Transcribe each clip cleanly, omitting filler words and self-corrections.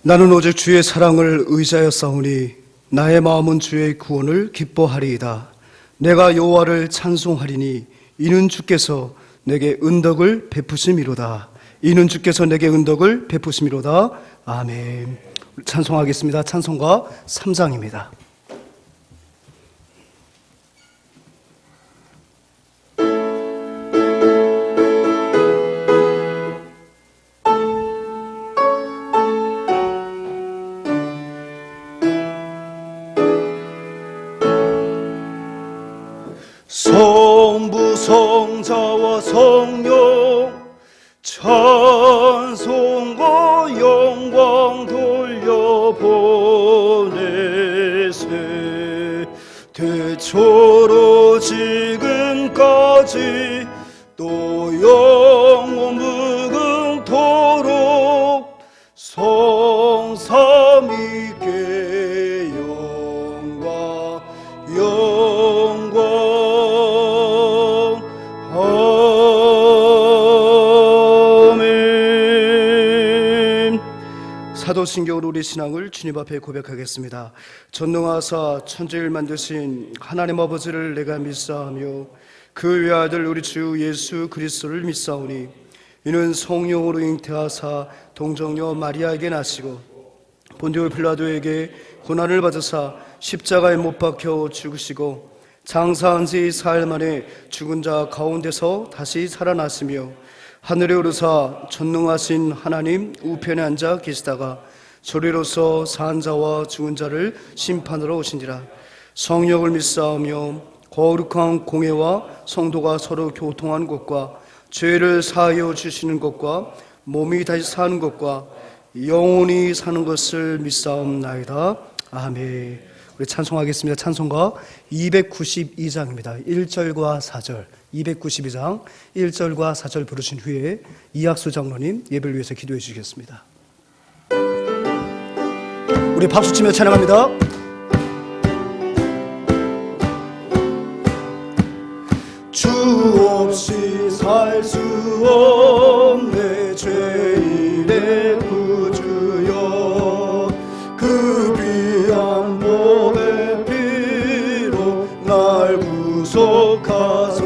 나는 오직 주의 사랑을 의지하였사오니 나의 마음은 주의 구원을 기뻐하리이다. 내가 여호와를 찬송하리니 이는 주께서 내게 은덕을 베푸심이로다. 이는 주께서 내게 은덕을 베푸심이로다. 아멘. 찬송하겠습니다. 찬송가 3장입니다. 성부 성자와 성령 찬송과 영광 돌려보내세. 대초로 지금까지 또 영원 무궁토록 성삼위께 영광 아멘. 사도신경으로 우리 신앙을 주님 앞에 고백하겠습니다. 전능하사 천지를 만드신 하나님 아버지를 내가 믿사오며 그 외아들 우리 주 예수 그리스도를 믿사오니 이는 성령으로 잉태하사 동정녀 마리아에게 나시고 본디오 빌라도에게 고난을 받으사 십자가에 못 박혀 죽으시고 장사한 지 사흘 만에 죽은 자 가운데서 다시 살아났으며 하늘에 오르사 전능하신 하나님 우편에 앉아 계시다가 소리로서 산 자와 죽은 자를 심판하러 오시니라. 성령을 믿사오며 거룩한 공회와 성도가 서로 교통하는 것과 죄를 사하여 주시는 것과 몸이 다시 사는 것과 영원히 사는 것을 믿사옵나이다. 아멘. 우리 찬송하겠습니다. 찬송가 292장입니다. 1절과 4절 292장 1절과 4절 부르신 후에 이학수 장로님 예배를 위해서 기도해 주시겠습니다. 우리 박수치며 찬양합니다. 주 없이 살 수 없네 죄인의 구주여. 그 귀한 몸의 피로 날 구속하소서.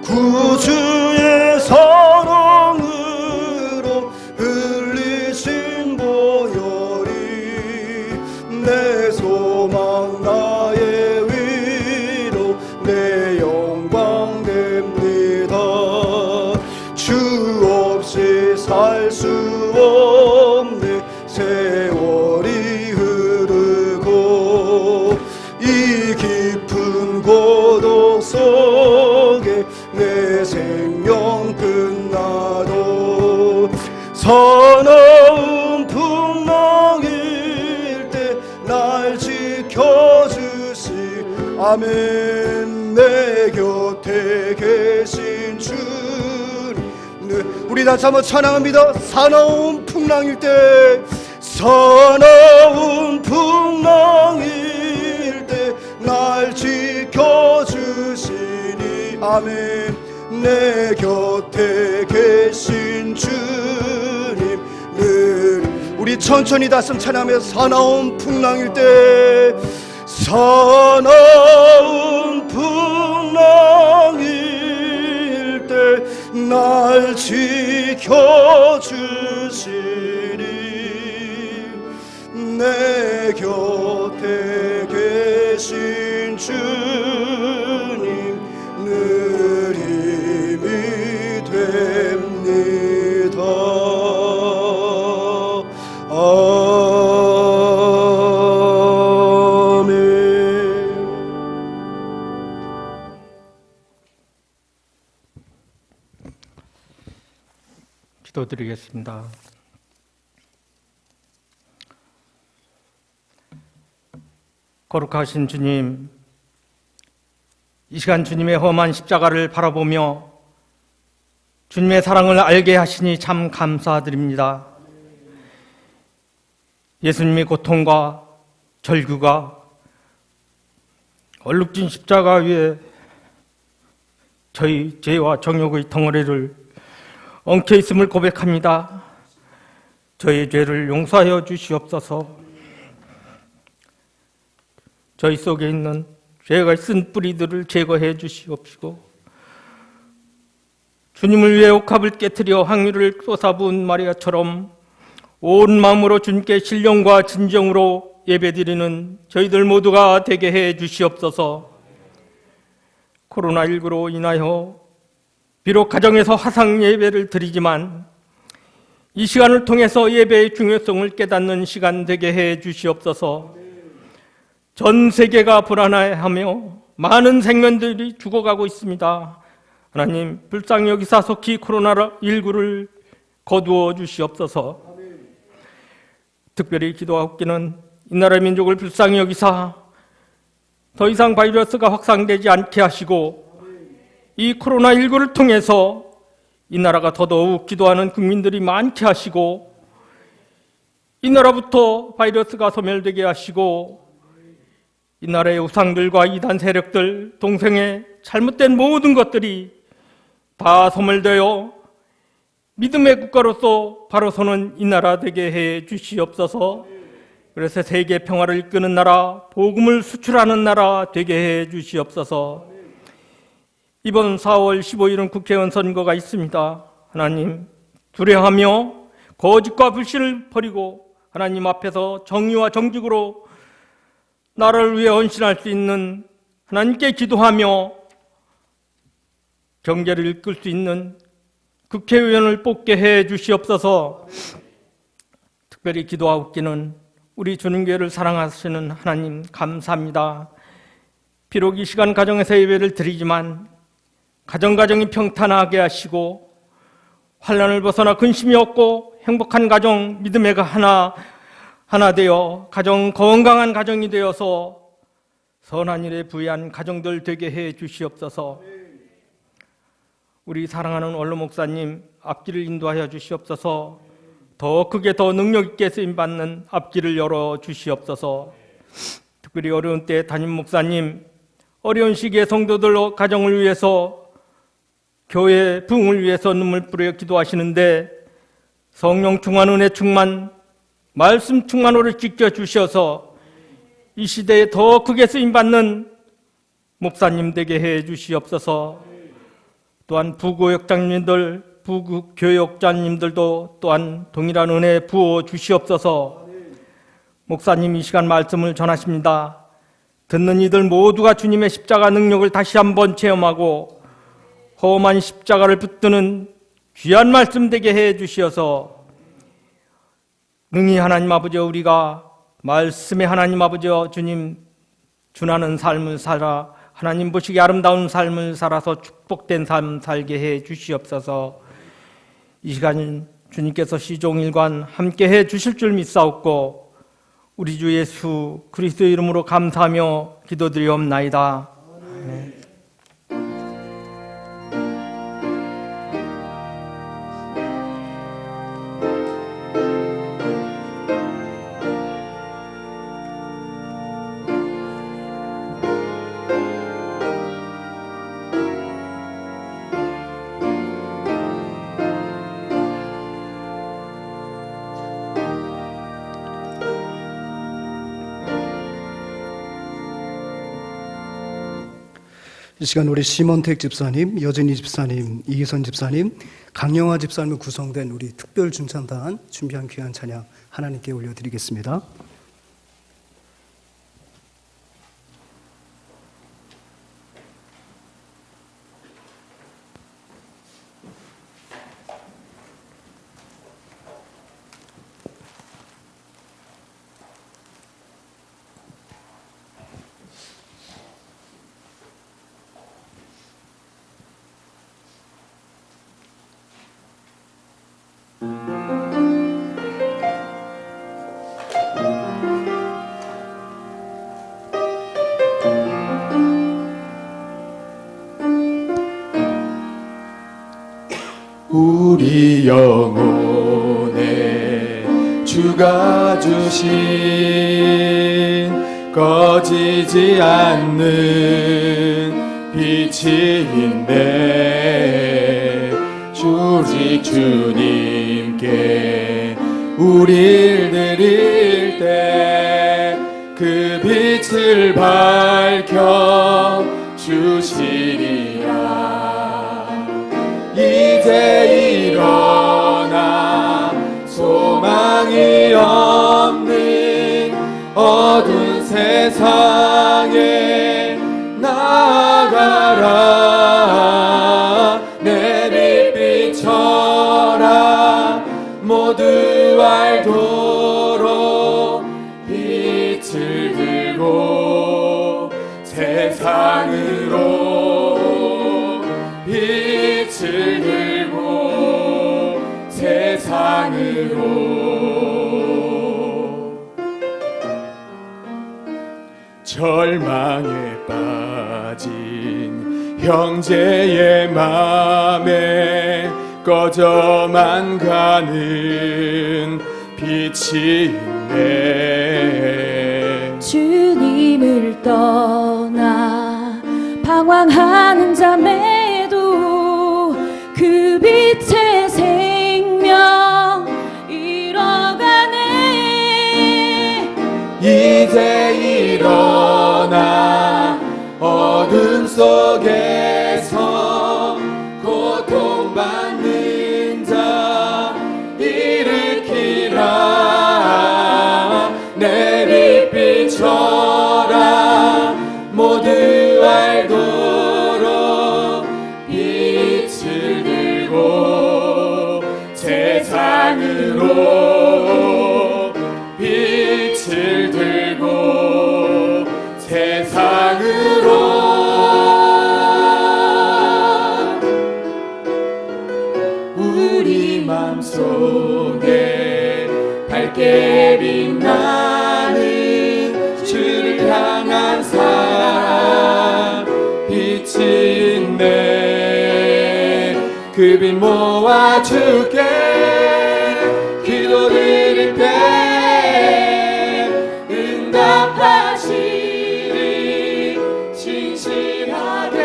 구주의 사랑으로 흘리신 보혈이 내 소망 나의 위로 내 영광 됩니다. 주 없이 살 수 없네 세월이 흐르고 이 깊은 고독 속에 내 생명 끝나도 사나운 풍랑일 때 날 지켜주시. 아멘. 내 곁에 계신 주님. 우리 다시 한번 찬양합니다. 사나운 풍랑일 때 사나운 풍랑일 때 날 지켜주시니. 아멘. 내 곁에 계신 주님 늘. 우리 천천히 다시 찬양하며 사나운 풍랑일 때 사나운 풍랑일 때 날 지켜주시니. 내 곁에 계신 주님 늘 힘이 됩니다. 아멘. 기도드리겠습니다. 거룩하신 주님, 이 시간 주님의 험한 십자가를 바라보며 주님의 사랑을 알게 하시니 참 감사드립니다. 예수님의 고통과 절규가 얼룩진 십자가 위에 저희 죄와 정욕의 덩어리를 엉켜 있음을 고백합니다. 주님, 이 시간 주님의 험한 십자가를 바라보며 주님의 사랑을 알게 하시니 참 감사드립니다. 예수님의 고통과 절규가 얼룩진 십자가 위에 저희 죄와 정욕의 덩어리를 엉켜 있음을 고백합니다. 주님, 이 시간 주님의 험한 십자가를 바라보며 주님의 사랑을 알게 하시니 참 감사드립니다. 저희 죄를 용서하여 주시옵소서. 저희 속에 있는 죄가 쓴 뿌리들을 제거해 주시옵시고, 주님을 위해 옥합을 깨뜨려 항유를 쏟아부은 마리아처럼 온 마음으로 주님께 신령과 진정으로 예배드리는 저희들 모두가 되게 해 주시옵소서. 코로나19로 인하여 비록 가정에서 화상 예배를 드리지만 이 시간을 통해서 예배의 중요성을 깨닫는 시간 되게 해 주시옵소서. 전 세계가 불안해하며 많은 생명들이 죽어가고 있습니다. 하나님, 불쌍히 여기사 속히 코로나19를 거두어 주시옵소서. 특별히 기도하옵기는 이 나라 민족을 불쌍히 여기사 더 이상 바이러스가 확산되지 않게 하시고, 이 코로나19를 통해서 이 나라가 더더욱 기도하는 국민들이 많게 하시고, 이 나라부터 바이러스가 소멸되게 하시고, 이 나라의 우상들과 이단 세력들, 동생의 잘못된 모든 것들이 다 소멸되어 믿음의 국가로서 바로 서는 이 나라 되게 해 주시옵소서. 그래서 세계 평화를 이끄는 나라, 복음을 수출하는 나라 되게 해 주시옵소서. 이번 4월 15일은 국회의원 선거가 있습니다. 하나님, 두려워하며 거짓과 불신을 버리고 하나님 앞에서 정의와 정직으로 나라를 위해 헌신할 수 있는, 하나님께 기도하며 경제를 이끌 수 있는 국회의원을 뽑게 해 주시옵소서. 특별히 기도하옵기는 우리 주님교회를 사랑하시는 하나님 감사합니다. 비록 이 시간 가정에서 예배를 드리지만 가정이 평탄하게 하시고, 환난을 벗어나 근심이 없고 행복한 가정, 믿음의 하나 되어 가정 건강한 가정이 되어서 선한 일에 부유한 가정들 되게 해 주시옵소서. 우리 사랑하는 원로 목사님 앞길을 인도하여 주시옵소서. 더 크게 더 능력 있게 쓰임받는 앞길을 열어 주시옵소서. 특별히 어려운 때 담임 목사님, 어려운 시기에 성도들 가정을 위해서, 교회 부흥을 위해서 눈물 뿌려 기도하시는데 성령 충만, 은혜 충만, 말씀 충만으로 지켜주셔서 이 시대에 더 크게 쓰임받는 목사님 되게 해 주시옵소서. 또한 부교역장님들, 부교역자님들도 또한 동일한 은혜 부어 주시옵소서. 목사님 이 시간 말씀을 전하십니다. 듣는 이들 모두가 주님의 십자가 능력을 다시 한번 체험하고 험한 십자가를 붙드는 귀한 말씀 되게 해 주시어서 능히 하나님 아버지, 우리가 말씀의 하나님 아버지 주님 준하는 삶을 살아 하나님 보시기에 아름다운 삶을 살아서 축복된 삶 살게 해 주시옵소서. 이 시간 주님께서 시종일관 함께 해 주실 줄 믿사옵고 우리 주 예수 그리스도의 이름으로 감사하며 기도드리옵나이다. 아멘. 이 시간 우리 심원택 집사님, 여진희 집사님, 이희선 집사님, 강영화 집사님으로 구성된 우리 특별 중찬단 준비한 귀한 찬양 하나님께 올려드리겠습니다. 우리 영혼에 주가 주신 꺼지지 않는 빛인데 오직 주님께 우릴 드릴 때 그 빛을 밝혀 주시리라. 이제 일어나 소망이 없는 어두운 세상에 나아가라. 내 빛 비춰라. 모두 알도록 빛을 들고 세상으로 빛을 들고 세상으로 절망에 빠진 형제의 맘에 꺼져만 가는 빛이 있네. 주님을 떠나 방황하는 자매도 그 빛의 생명 잃어가네. 이제 일어나 어둠 속에서 고통받는 자 일으키라. 내 빛 비춰라. 모두 알도록 빛을 들고 세상으로 빛을 들고 세상으로 우리 맘속에 밝게 빛나는 주를 향한 사랑 빛이 있네. 그 빛 모아 주께 기도드릴 때 응답하시리. 진실하게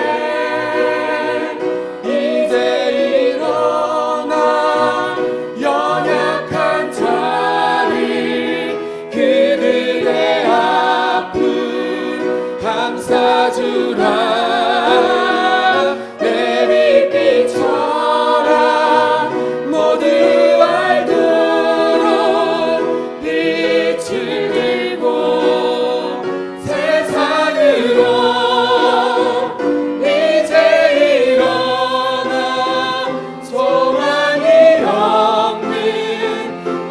이제 일어나 연약한 자를 그들의 아픔 감싸주라. 내 빛 비춰라. 모두 알도록 빛을 들고 세상으로 이제 일어나 소망이 없는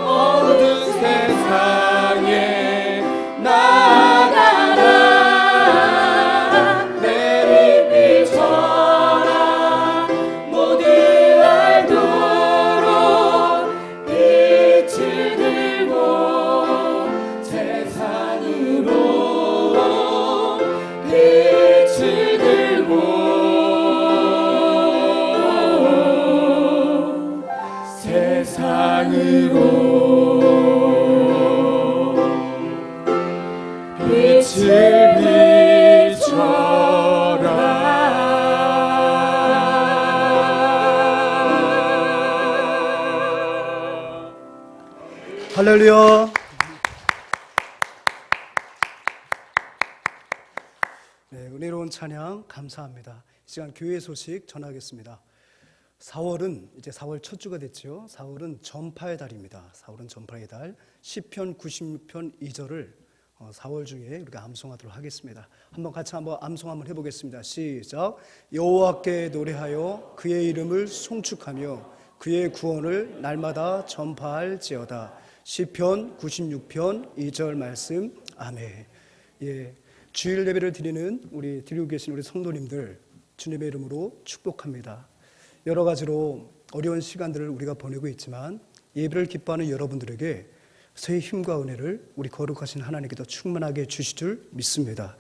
어두운 세상에 나아가라. 내 빛 비춰라. 모두 알도록 빛을 들고 세상으로 빛을 들고 세상으로 빛을 비춰라. 할렐루야. 네, 은혜로운 찬양 감사합니다. 이 시간 교회 소식 전하겠습니다. 4월은 이제 4월 첫 주가 됐죠. 4월은 전파의 달입니다. 4월은 전파의 달. 시편 96편 2절을 4월 중에 우리가 암송하도록 하겠습니다. 같이 암송 한번 해보겠습니다. 시작. 여호와께 노래하여 그의 이름을 송축하며 그의 구원을 날마다 전파할지어다. 시편 96편 2절 말씀. 아멘. 예, 주일 예배를 드리고 계신 우리 성도님들 주님의 이름으로 축복합니다. 여러 가지로 어려운 시간들을 우리가 보내고 있지만 예배를 기뻐하는 여러분들에게 새 힘과 은혜를 우리 거룩하신 하나님께서 충만하게 주실 줄 믿습니다.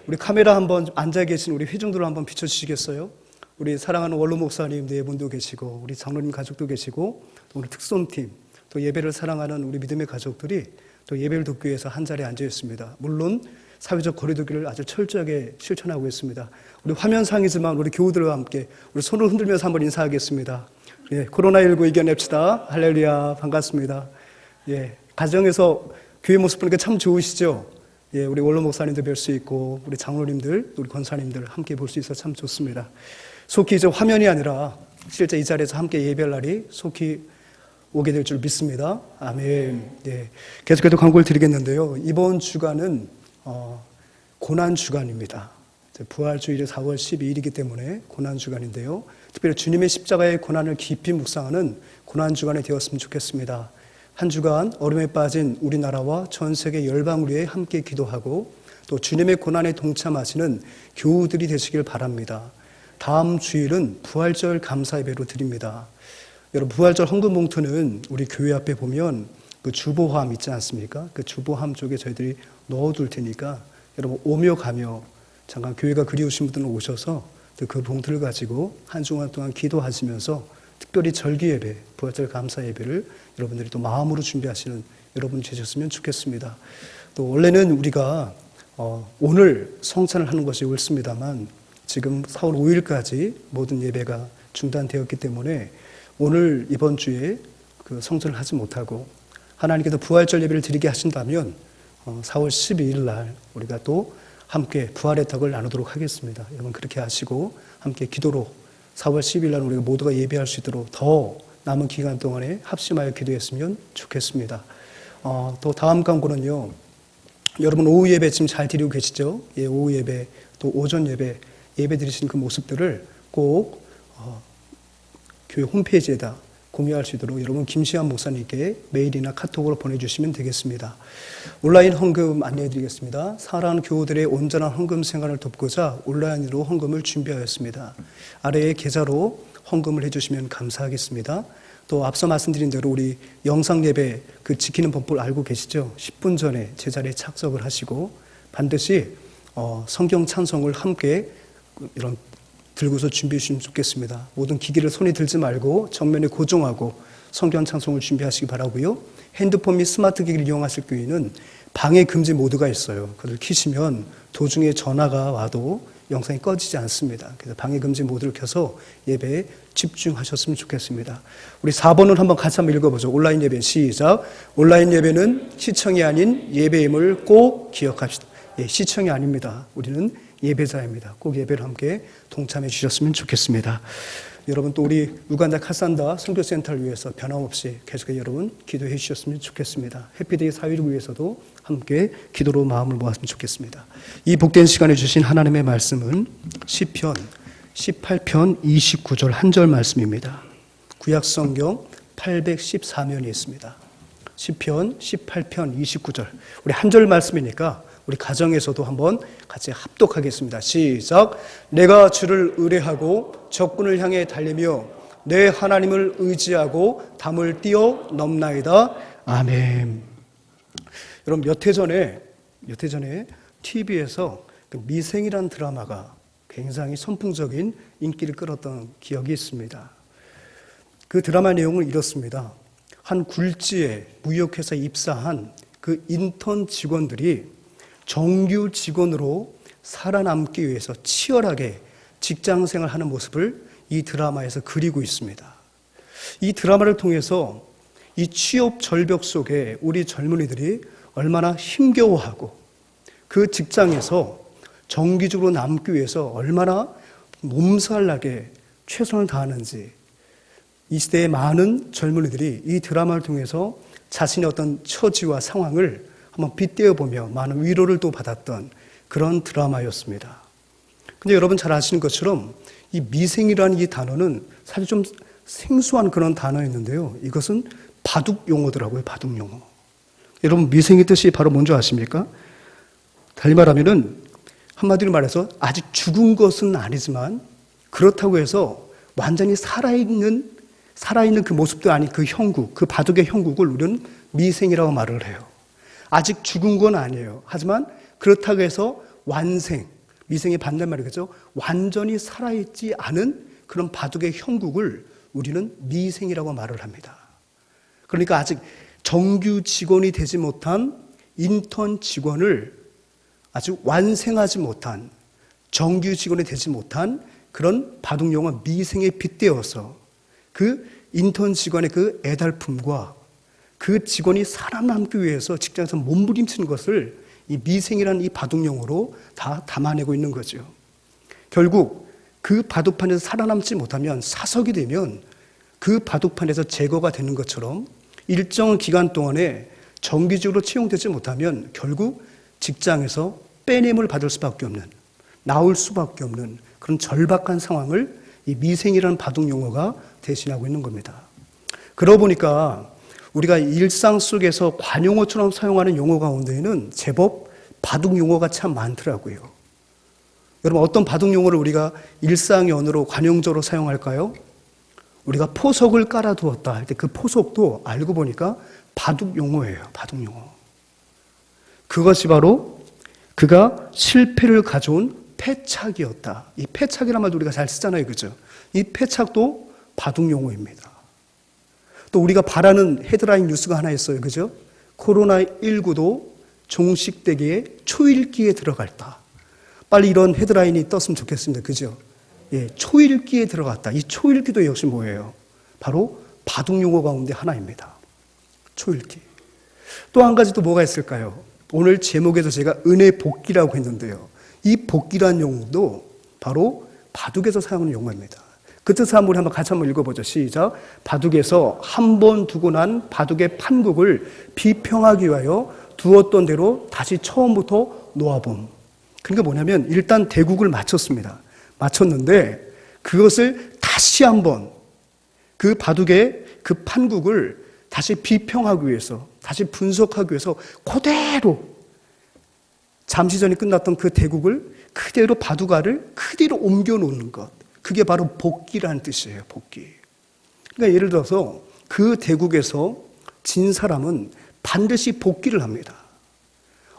우리 카메라 한번 앉아 계신 우리 회중들을 한번 비춰주시겠어요? 우리 사랑하는 원로 목사님 네 분도 계시고 우리 장로님 가족도 계시고 또 우리 특송팀 또 예배를 사랑하는 우리 믿음의 가족들이 또 예배를 돕기 위해서 한 자리에 앉아 있습니다. 물론 사회적 거리두기를 아주 철저하게 실천하고 있습니다. 우리 화면상이지만 우리 교우들과 함께 우리 손을 흔들면서 한번 인사하겠습니다. 예, 코로나19 이겨냅시다. 할렐루야, 반갑습니다. 예, 가정에서 교회 모습 보니까 참 좋으시죠? 예, 우리 원로 목사님도 뵐 수 있고, 우리 장로님들, 우리 권사님들 함께 볼 수 있어서 참 좋습니다. 속히 이제 화면이 아니라 실제 이 자리에서 함께 예배할 날이 속히 오게 될 줄 믿습니다. 아멘. 예, 계속해서 광고를 드리겠는데요. 이번 주간은 고난 주간입니다. 부활주일이 4월 12일이기 때문에 고난 주간인데요. 특별히 주님의 십자가의 고난을 깊이 묵상하는 고난 주간이 되었으면 좋겠습니다. 한 주간 어려움에 빠진 우리나라와 전 세계 열방을 위해 함께 기도하고 또 주님의 고난에 동참하시는 교우들이 되시길 바랍니다. 다음 주일은 부활절 감사 예배로 드립니다. 여러분, 부활절 헌금 봉투는 우리 교회 앞에 보면 그 주보함 있지 않습니까? 그 주보함 쪽에 저희들이 넣어둘 테니까 여러분 오며 가며 잠깐 교회가 그리우신 분들은 오셔서 그 봉투를 가지고 한 주간 동안 기도하시면서 특별히 절기 예배, 부활절 감사 예배를 여러분들이 또 마음으로 준비하시는 여러분이 되셨으면 좋겠습니다. 또 원래는 우리가 오늘 성찬을 하는 것이 옳습니다만 지금 4월 5일까지 모든 예배가 중단되었기 때문에 오늘 이번 주에 그 성찬을 하지 못하고 하나님께서 부활절 예배를 드리게 하신다면 4월 12일 날 우리가 또 함께 부활의 떡을 나누도록 하겠습니다. 여러분 그렇게 하시고 함께 기도로 4월 10일 날 우리가 모두가 예배할 수 있도록 더 남은 기간 동안에 합심하여 기도했으면 좋겠습니다. 또 다음 광고는요. 여러분 오후 예배 지금 잘 드리고 계시죠? 예, 오후 예배 또 오전 예배 드리시는 그 모습들을 꼭 교회 홈페이지에다 공유할 수 있도록 여러분 김시환 목사님께 메일이나 카톡으로 보내주시면 되겠습니다. 온라인 헌금 안내해 드리겠습니다. 사랑하는 교우들의 온전한 헌금 생활을 돕고자 온라인으로 헌금을 준비하였습니다. 아래에 계좌로 헌금을 해주시면 감사하겠습니다. 또 앞서 말씀드린 대로 우리 영상 예배 그 지키는 법을 알고 계시죠? 10분 전에 제자리에 착석을 하시고 반드시 성경 찬송을 함께 이런 들고서 준비해 주시면 좋겠습니다. 모든 기기를 손에 들지 말고 정면에 고정하고 성경 찬송을 준비하시기 바라고요. 핸드폰 및 스마트 기기를 이용하실 경우에는 방해 금지 모드가 있어요. 그걸 켜시면 도중에 전화가 와도 영상이 꺼지지 않습니다. 그래서 방해 금지 모드를 켜서 예배에 집중하셨으면 좋겠습니다. 우리 4번을 한번 같이 한번 읽어보죠. 온라인 예배 시작. 온라인 예배는 시청이 아닌 예배임을 꼭 기억합시다. 예, 시청이 아닙니다. 우리는 예배자입니다. 꼭 예배를 함께 동참해 주셨으면 좋겠습니다. 여러분 또 우리 우간다 카산다 선교센터를 위해서 변함없이 계속해서 여러분 기도해 주셨으면 좋겠습니다. 해피데이 사회를 위해서도 함께 기도로 마음을 모았으면 좋겠습니다. 이 복된 시간에 주신 하나님의 말씀은 시편 18편 29절 한 절 말씀입니다. 구약성경 814면이 있습니다. 시편 18편 29절 우리 한 절 말씀이니까 우리 가정에서도 한번 같이 합독하겠습니다. 시작. 내가 주를 의뢰하고 적군을 향해 달리며 내 하나님을 의지하고 담을 뛰어 넘나이다. 아멘. 여러분 몇 해 전에 TV에서 그 미생이라는 드라마가 굉장히 선풍적인 인기를 끌었던 기억이 있습니다. 그 드라마 내용은 이렇습니다. 한 굴지에 무역회사에 입사한 그 인턴 직원들이 정규 직원으로 살아남기 위해서 치열하게 직장생활을 하는 모습을 이 드라마에서 그리고 있습니다. 이 드라마를 통해서 이 취업 절벽 속에 우리 젊은이들이 얼마나 힘겨워하고 그 직장에서 정기적으로 남기 위해서 얼마나 몸살나게 최선을 다하는지 이 시대의 많은 젊은이들이 이 드라마를 통해서 자신의 어떤 처지와 상황을 한번 빗대어보며 많은 위로를 또 받았던 그런 드라마였습니다. 근데 여러분 잘 아시는 것처럼 이 미생이라는 이 단어는 사실 좀 생소한 그런 단어였는데요. 이것은 바둑 용어더라고요. 바둑 용어. 여러분 미생의 뜻이 바로 뭔지 아십니까? 달리 말하면은 한마디로 말해서 아직 죽은 것은 아니지만 그렇다고 해서 완전히 살아있는 그 모습도 아닌 그 형국, 그 바둑의 형국을 우리는 미생이라고 말을 해요. 아직 죽은 건 아니에요. 하지만 그렇다고 해서 완생, 미생의 반대말이겠죠. 완전히 살아있지 않은 그런 바둑의 형국을 우리는 미생이라고 말을 합니다. 그러니까 아직 정규 직원이 되지 못한 인턴 직원을 아주 완생하지 못한 정규 직원이 되지 못한 그런 바둑 용어 미생에 빗대어서 그 인턴 직원의 그 애달픔과 그 직원이 살아남기 위해서 직장에서 몸부림치는 것을 이 미생이라는 이 바둑용어로 다 담아내고 있는 거죠. 결국 그 바둑판에서 살아남지 못하면 사석이 되면 그 바둑판에서 제거가 되는 것처럼 일정 기간 동안에 정기적으로 채용되지 못하면 결국 직장에서 빼냄을 받을 수밖에 없는, 나올 수밖에 없는 그런 절박한 상황을 이 미생이라는 바둑용어가 대신하고 있는 겁니다. 그러고 보니까 우리가 일상 속에서 관용어처럼 사용하는 용어 가운데에는 제법 바둑용어가 참 많더라고요. 여러분, 어떤 바둑용어를 우리가 일상의 언어로 관용적으로 사용할까요? 우리가 포석을 깔아두었다 할 때 그 포석도 알고 보니까 바둑용어예요. 바둑용어. 그것이 바로 그가 실패를 가져온 패착이었다. 이 패착이란 말도 우리가 잘 쓰잖아요. 그죠? 이 패착도 바둑용어입니다. 또 우리가 바라는 헤드라인 뉴스가 하나 있어요. 그죠? 코로나19도 종식되기에 초읽기에 들어갔다. 빨리 이런 헤드라인이 떴으면 좋겠습니다. 그죠? 예, 초읽기에 들어갔다. 이 초읽기도 역시 뭐예요? 바로 바둑용어 가운데 하나입니다. 초읽기. 또 한 가지 또 뭐가 있을까요? 오늘 제목에서 제가 은혜 복기라고 했는데요. 이 복기라는 용어도 바로 바둑에서 사용하는 용어입니다. 그 뜻을 우리 같이 한번 읽어보죠. 시작. 바둑에서 한 번 두고 난 바둑의 판국을 비평하기 위하여 두었던 대로 다시 처음부터 놓아봄. 그러니까 뭐냐면 일단 대국을 맞췄습니다. 맞췄는데 그것을 다시 한번 그 바둑의 그 판국을 다시 비평하기 위해서, 다시 분석하기 위해서 그대로 잠시 전에 끝났던 그 대국을 그대로 바둑알을 그대로 옮겨 놓는 것. 그게 바로 복기라는 뜻이에요. 복기. 그러니까 예를 들어서 그 대국에서 진 사람은 반드시 복기를 합니다.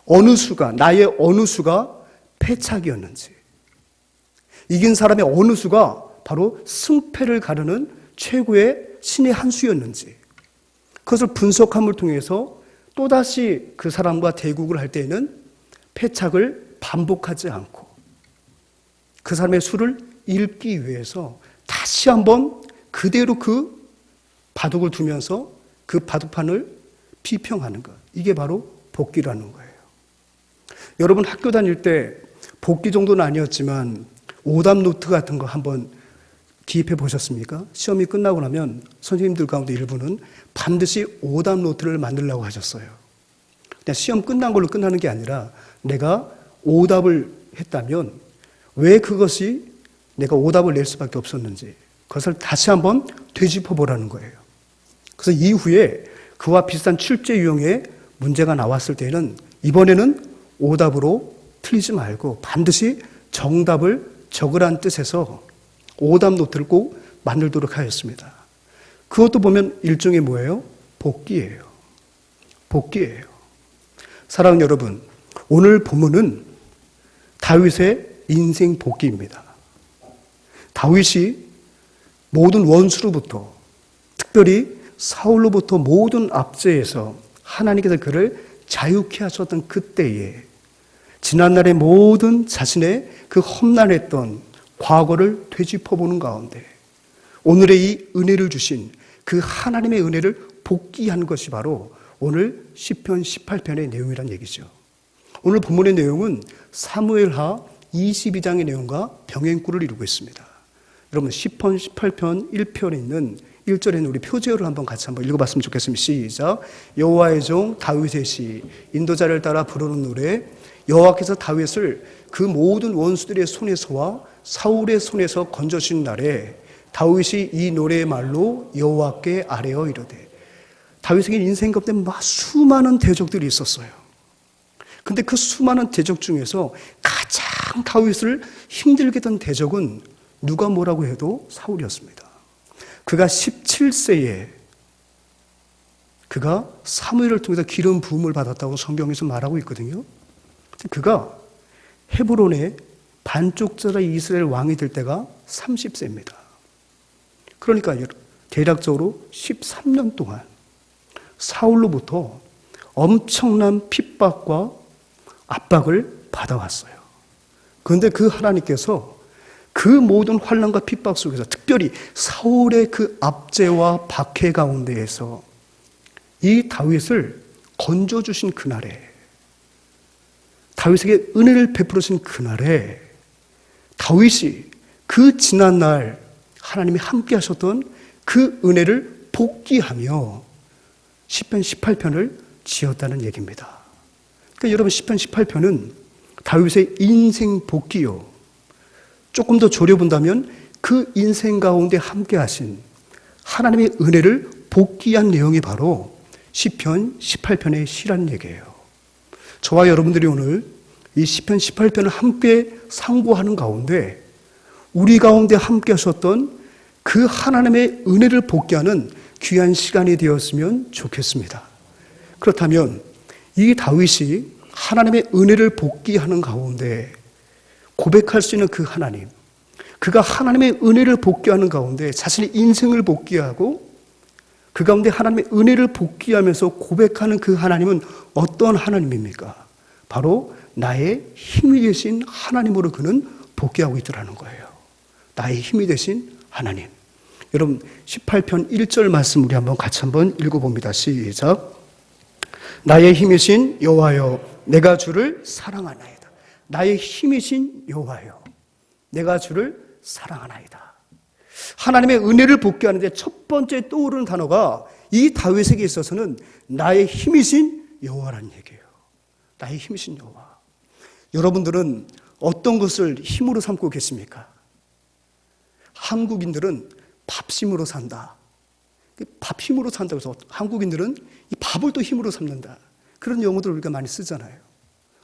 어느 수가, 나의 어느 수가 패착이었는지, 이긴 사람의 어느 수가 바로 승패를 가르는 최고의 신의 한 수였는지, 그것을 분석함을 통해서 또다시 그 사람과 대국을 할 때에는 패착을 반복하지 않고 그 사람의 수를 읽기 위해서 다시 한번 그대로 그 바둑을 두면서 그 바둑판을 비평하는 것. 이게 바로 복기라는 거예요. 여러분 학교 다닐 때 복기 정도는 아니었지만 오답 노트 같은 거 한번 기입해 보셨습니까? 시험이 끝나고 나면 선생님들 가운데 일부는 반드시 오답 노트를 만들라고 하셨어요. 그냥 시험 끝난 걸로 끝나는 게 아니라 내가 오답을 했다면 왜 그것이 내가 오답을 낼 수밖에 없었는지 그것을 다시 한번 되짚어 보라는 거예요. 그래서 이후에 그와 비슷한 출제 유형의 문제가 나왔을 때는 이번에는 오답으로 틀리지 말고 반드시 정답을 적으라는 뜻에서 오답 노트를 꼭 만들도록 하였습니다. 그것도 보면 일종의 뭐예요? 복기예요. 복기예요. 사랑하는 여러분, 오늘 본문은 다윗의 인생 복기입니다. 다윗이 모든 원수로부터, 특별히 사울로부터 모든 압제에서 하나님께서 그를 자유케 하셨던 그때에 지난날의 모든 자신의 그 험난했던 과거를 되짚어보는 가운데 오늘의 이 은혜를 주신 그 하나님의 은혜를 복기하는 것이 바로 오늘 시편 18편의 내용이란 얘기죠. 오늘 본문의 내용은 사무엘하 22장의 내용과 병행구를 이루고 있습니다. 여러분 시편 18편 1편에 있는 1절에는 우리 표제어를 같이 한번 읽어봤으면 좋겠습니다. 시작. 여호와의 종 다윗의 시, 인도자를 따라 부르는 노래. 여호와께서 다윗을 그 모든 원수들의 손에서와 사울의 손에서 건져주신 날에 다윗이 이 노래의 말로 여호와께 아뢰어 이르되. 다윗에게 인생 가운데 수많은 대적들이 있었어요. 근데 그 수많은 대적 중에서 가장 다윗을 힘들게 했던 대적은 누가 뭐라고 해도 사울이었습니다. 그가 17세에 그가 사무엘을 통해서 기름 부음을 받았다고 성경에서 말하고 있거든요. 그가 헤브론의 반쪽짜리 이스라엘 왕이 될 때가 30세입니다. 그러니까 대략적으로 13년 동안 사울로부터 엄청난 핍박과 압박을 받아왔어요. 그런데 그 하나님께서 그 모든 환난과 핍박 속에서 특별히 사울의 그 압제와 박해 가운데에서 이 다윗을 건져주신 그날에, 다윗에게 은혜를 베풀으신 그날에 다윗이 그 지난날 하나님이 함께 하셨던 그 은혜를 복귀하며 시편 18편을 지었다는 얘기입니다. 그러니까 여러분, 시편 18편은 다윗의 인생 복귀요, 조금 더 조려본다면 그 인생 가운데 함께 하신 하나님의 은혜를 복귀한 내용이 바로 시편 18편의 시라는 얘기예요. 저와 여러분들이 오늘 이 시편 18편을 함께 상고하는 가운데 우리 가운데 함께 하셨던 그 하나님의 은혜를 복귀하는 귀한 시간이 되었으면 좋겠습니다. 그렇다면 이 다윗이 하나님의 은혜를 복귀하는 가운데 고백할 수 있는 그 하나님, 그가 하나님의 은혜를 복귀하는 가운데 자신의 인생을 복귀하고 그 가운데 하나님의 은혜를 복귀하면서 고백하는 그 하나님은 어떤 하나님입니까? 바로 나의 힘이 되신 하나님으로 그는 복귀하고 있더라는 거예요. 나의 힘이 되신 하나님. 여러분, 18편 1절 말씀 우리 같이 한번 읽어봅니다. 시작. 나의 힘이신 여호와여, 내가 주를 사랑하나이다. 나의 힘이신 여호와여, 내가 주를 사랑하나이다. 하나님의 은혜를 복귀하는데 첫 번째 떠오르는 단어가 이 다윗에게 있어서는 나의 힘이신 여호와라는 얘기예요. 나의 힘이신 여호와. 여러분들은 어떤 것을 힘으로 삼고 계십니까? 한국인들은 밥심으로 산다. 밥 힘으로 산다고 해서 한국인들은 이 밥을 또 힘으로 삼는다. 그런 용어들을 우리가 많이 쓰잖아요.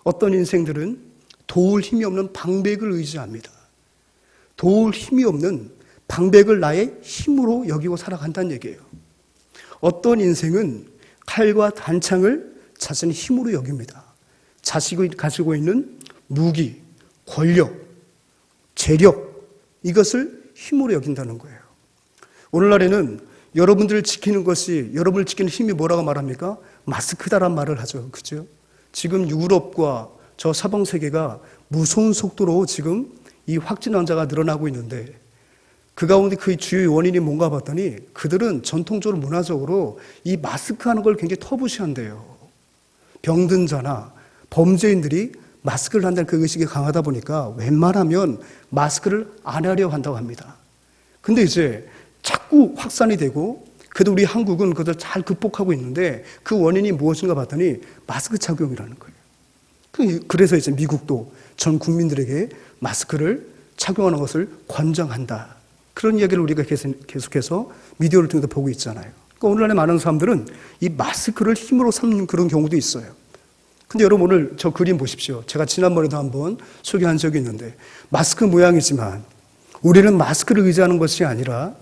어떤 인생들은 도울 힘이 없는 방백을 의지합니다. 도울 힘이 없는 방백을 나의 힘으로 여기고 살아간다는 얘기예요. 어떤 인생은 칼과 단창을 자신의 힘으로 여깁니다. 자식이 가지고 있는 무기, 권력, 재력, 이것을 힘으로 여긴다는 거예요. 오늘날에는 여러분들을 지키는 것이, 여러분을 지키는 힘이 뭐라고 말합니까? 마스크다란 말을 하죠. 그죠? 지금 유럽과 저 서방 세계가 무서운 속도로 지금 이 확진 환자가 늘어나고 있는데 그 가운데 그 주요 원인이 뭔가 봤더니 그들은 전통적으로 문화적으로 이 마스크 하는 걸 굉장히 터부시한대요. 병든 자나 범죄인들이 마스크를 한다는 그 의식이 강하다 보니까 웬만하면 마스크를 안 하려고 한다고 합니다. 근데 이제 자꾸 확산이 되고 그래도 우리 한국은 그것을 잘 극복하고 있는데 그 원인이 무엇인가 봤더니 마스크 착용이라는 거예요. 그래서 이제 미국도 전 국민들에게 마스크를 착용하는 것을 권장한다. 그런 이야기를 우리가 계속해서 미디어를 통해서 보고 있잖아요. 그러니까 오늘날의 많은 사람들은 이 마스크를 힘으로 삼는 그런 경우도 있어요. 근데 여러분 오늘 저 그림 보십시오. 제가 지난번에도 한번 소개한 적이 있는데 마스크 모양이지만 우리는 마스크를 의지하는 것이 아니라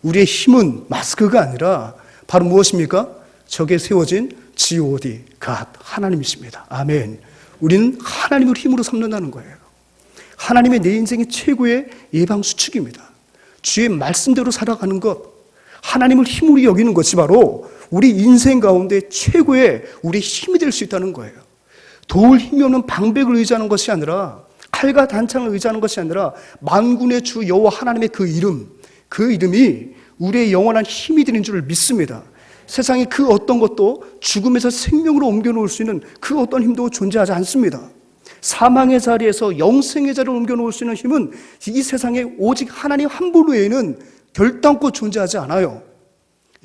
우리의 힘은 마스크가 아니라 바로 무엇입니까? 적에 세워진 God, God, 하나님이십니다. 아멘. 우리는 하나님을 힘으로 삼는다는 거예요. 하나님의 내 인생의 최고의 예방수칙입니다. 주의 말씀대로 살아가는 것, 하나님을 힘으로 여기는 것이 바로 우리 인생 가운데 최고의 우리의 힘이 될 수 있다는 거예요. 도울 힘이 없는 방백을 의지하는 것이 아니라 칼과 단창을 의지하는 것이 아니라 만군의 주 여호와 하나님의 그 이름, 그 이름이 우리의 영원한 힘이 되는 줄을 믿습니다. 세상에 그 어떤 것도 죽음에서 생명으로 옮겨놓을 수 있는 그 어떤 힘도 존재하지 않습니다. 사망의 자리에서 영생의 자리를 옮겨놓을 수 있는 힘은 이 세상에 오직 하나님 한 분 외에는 결단코 존재하지 않아요.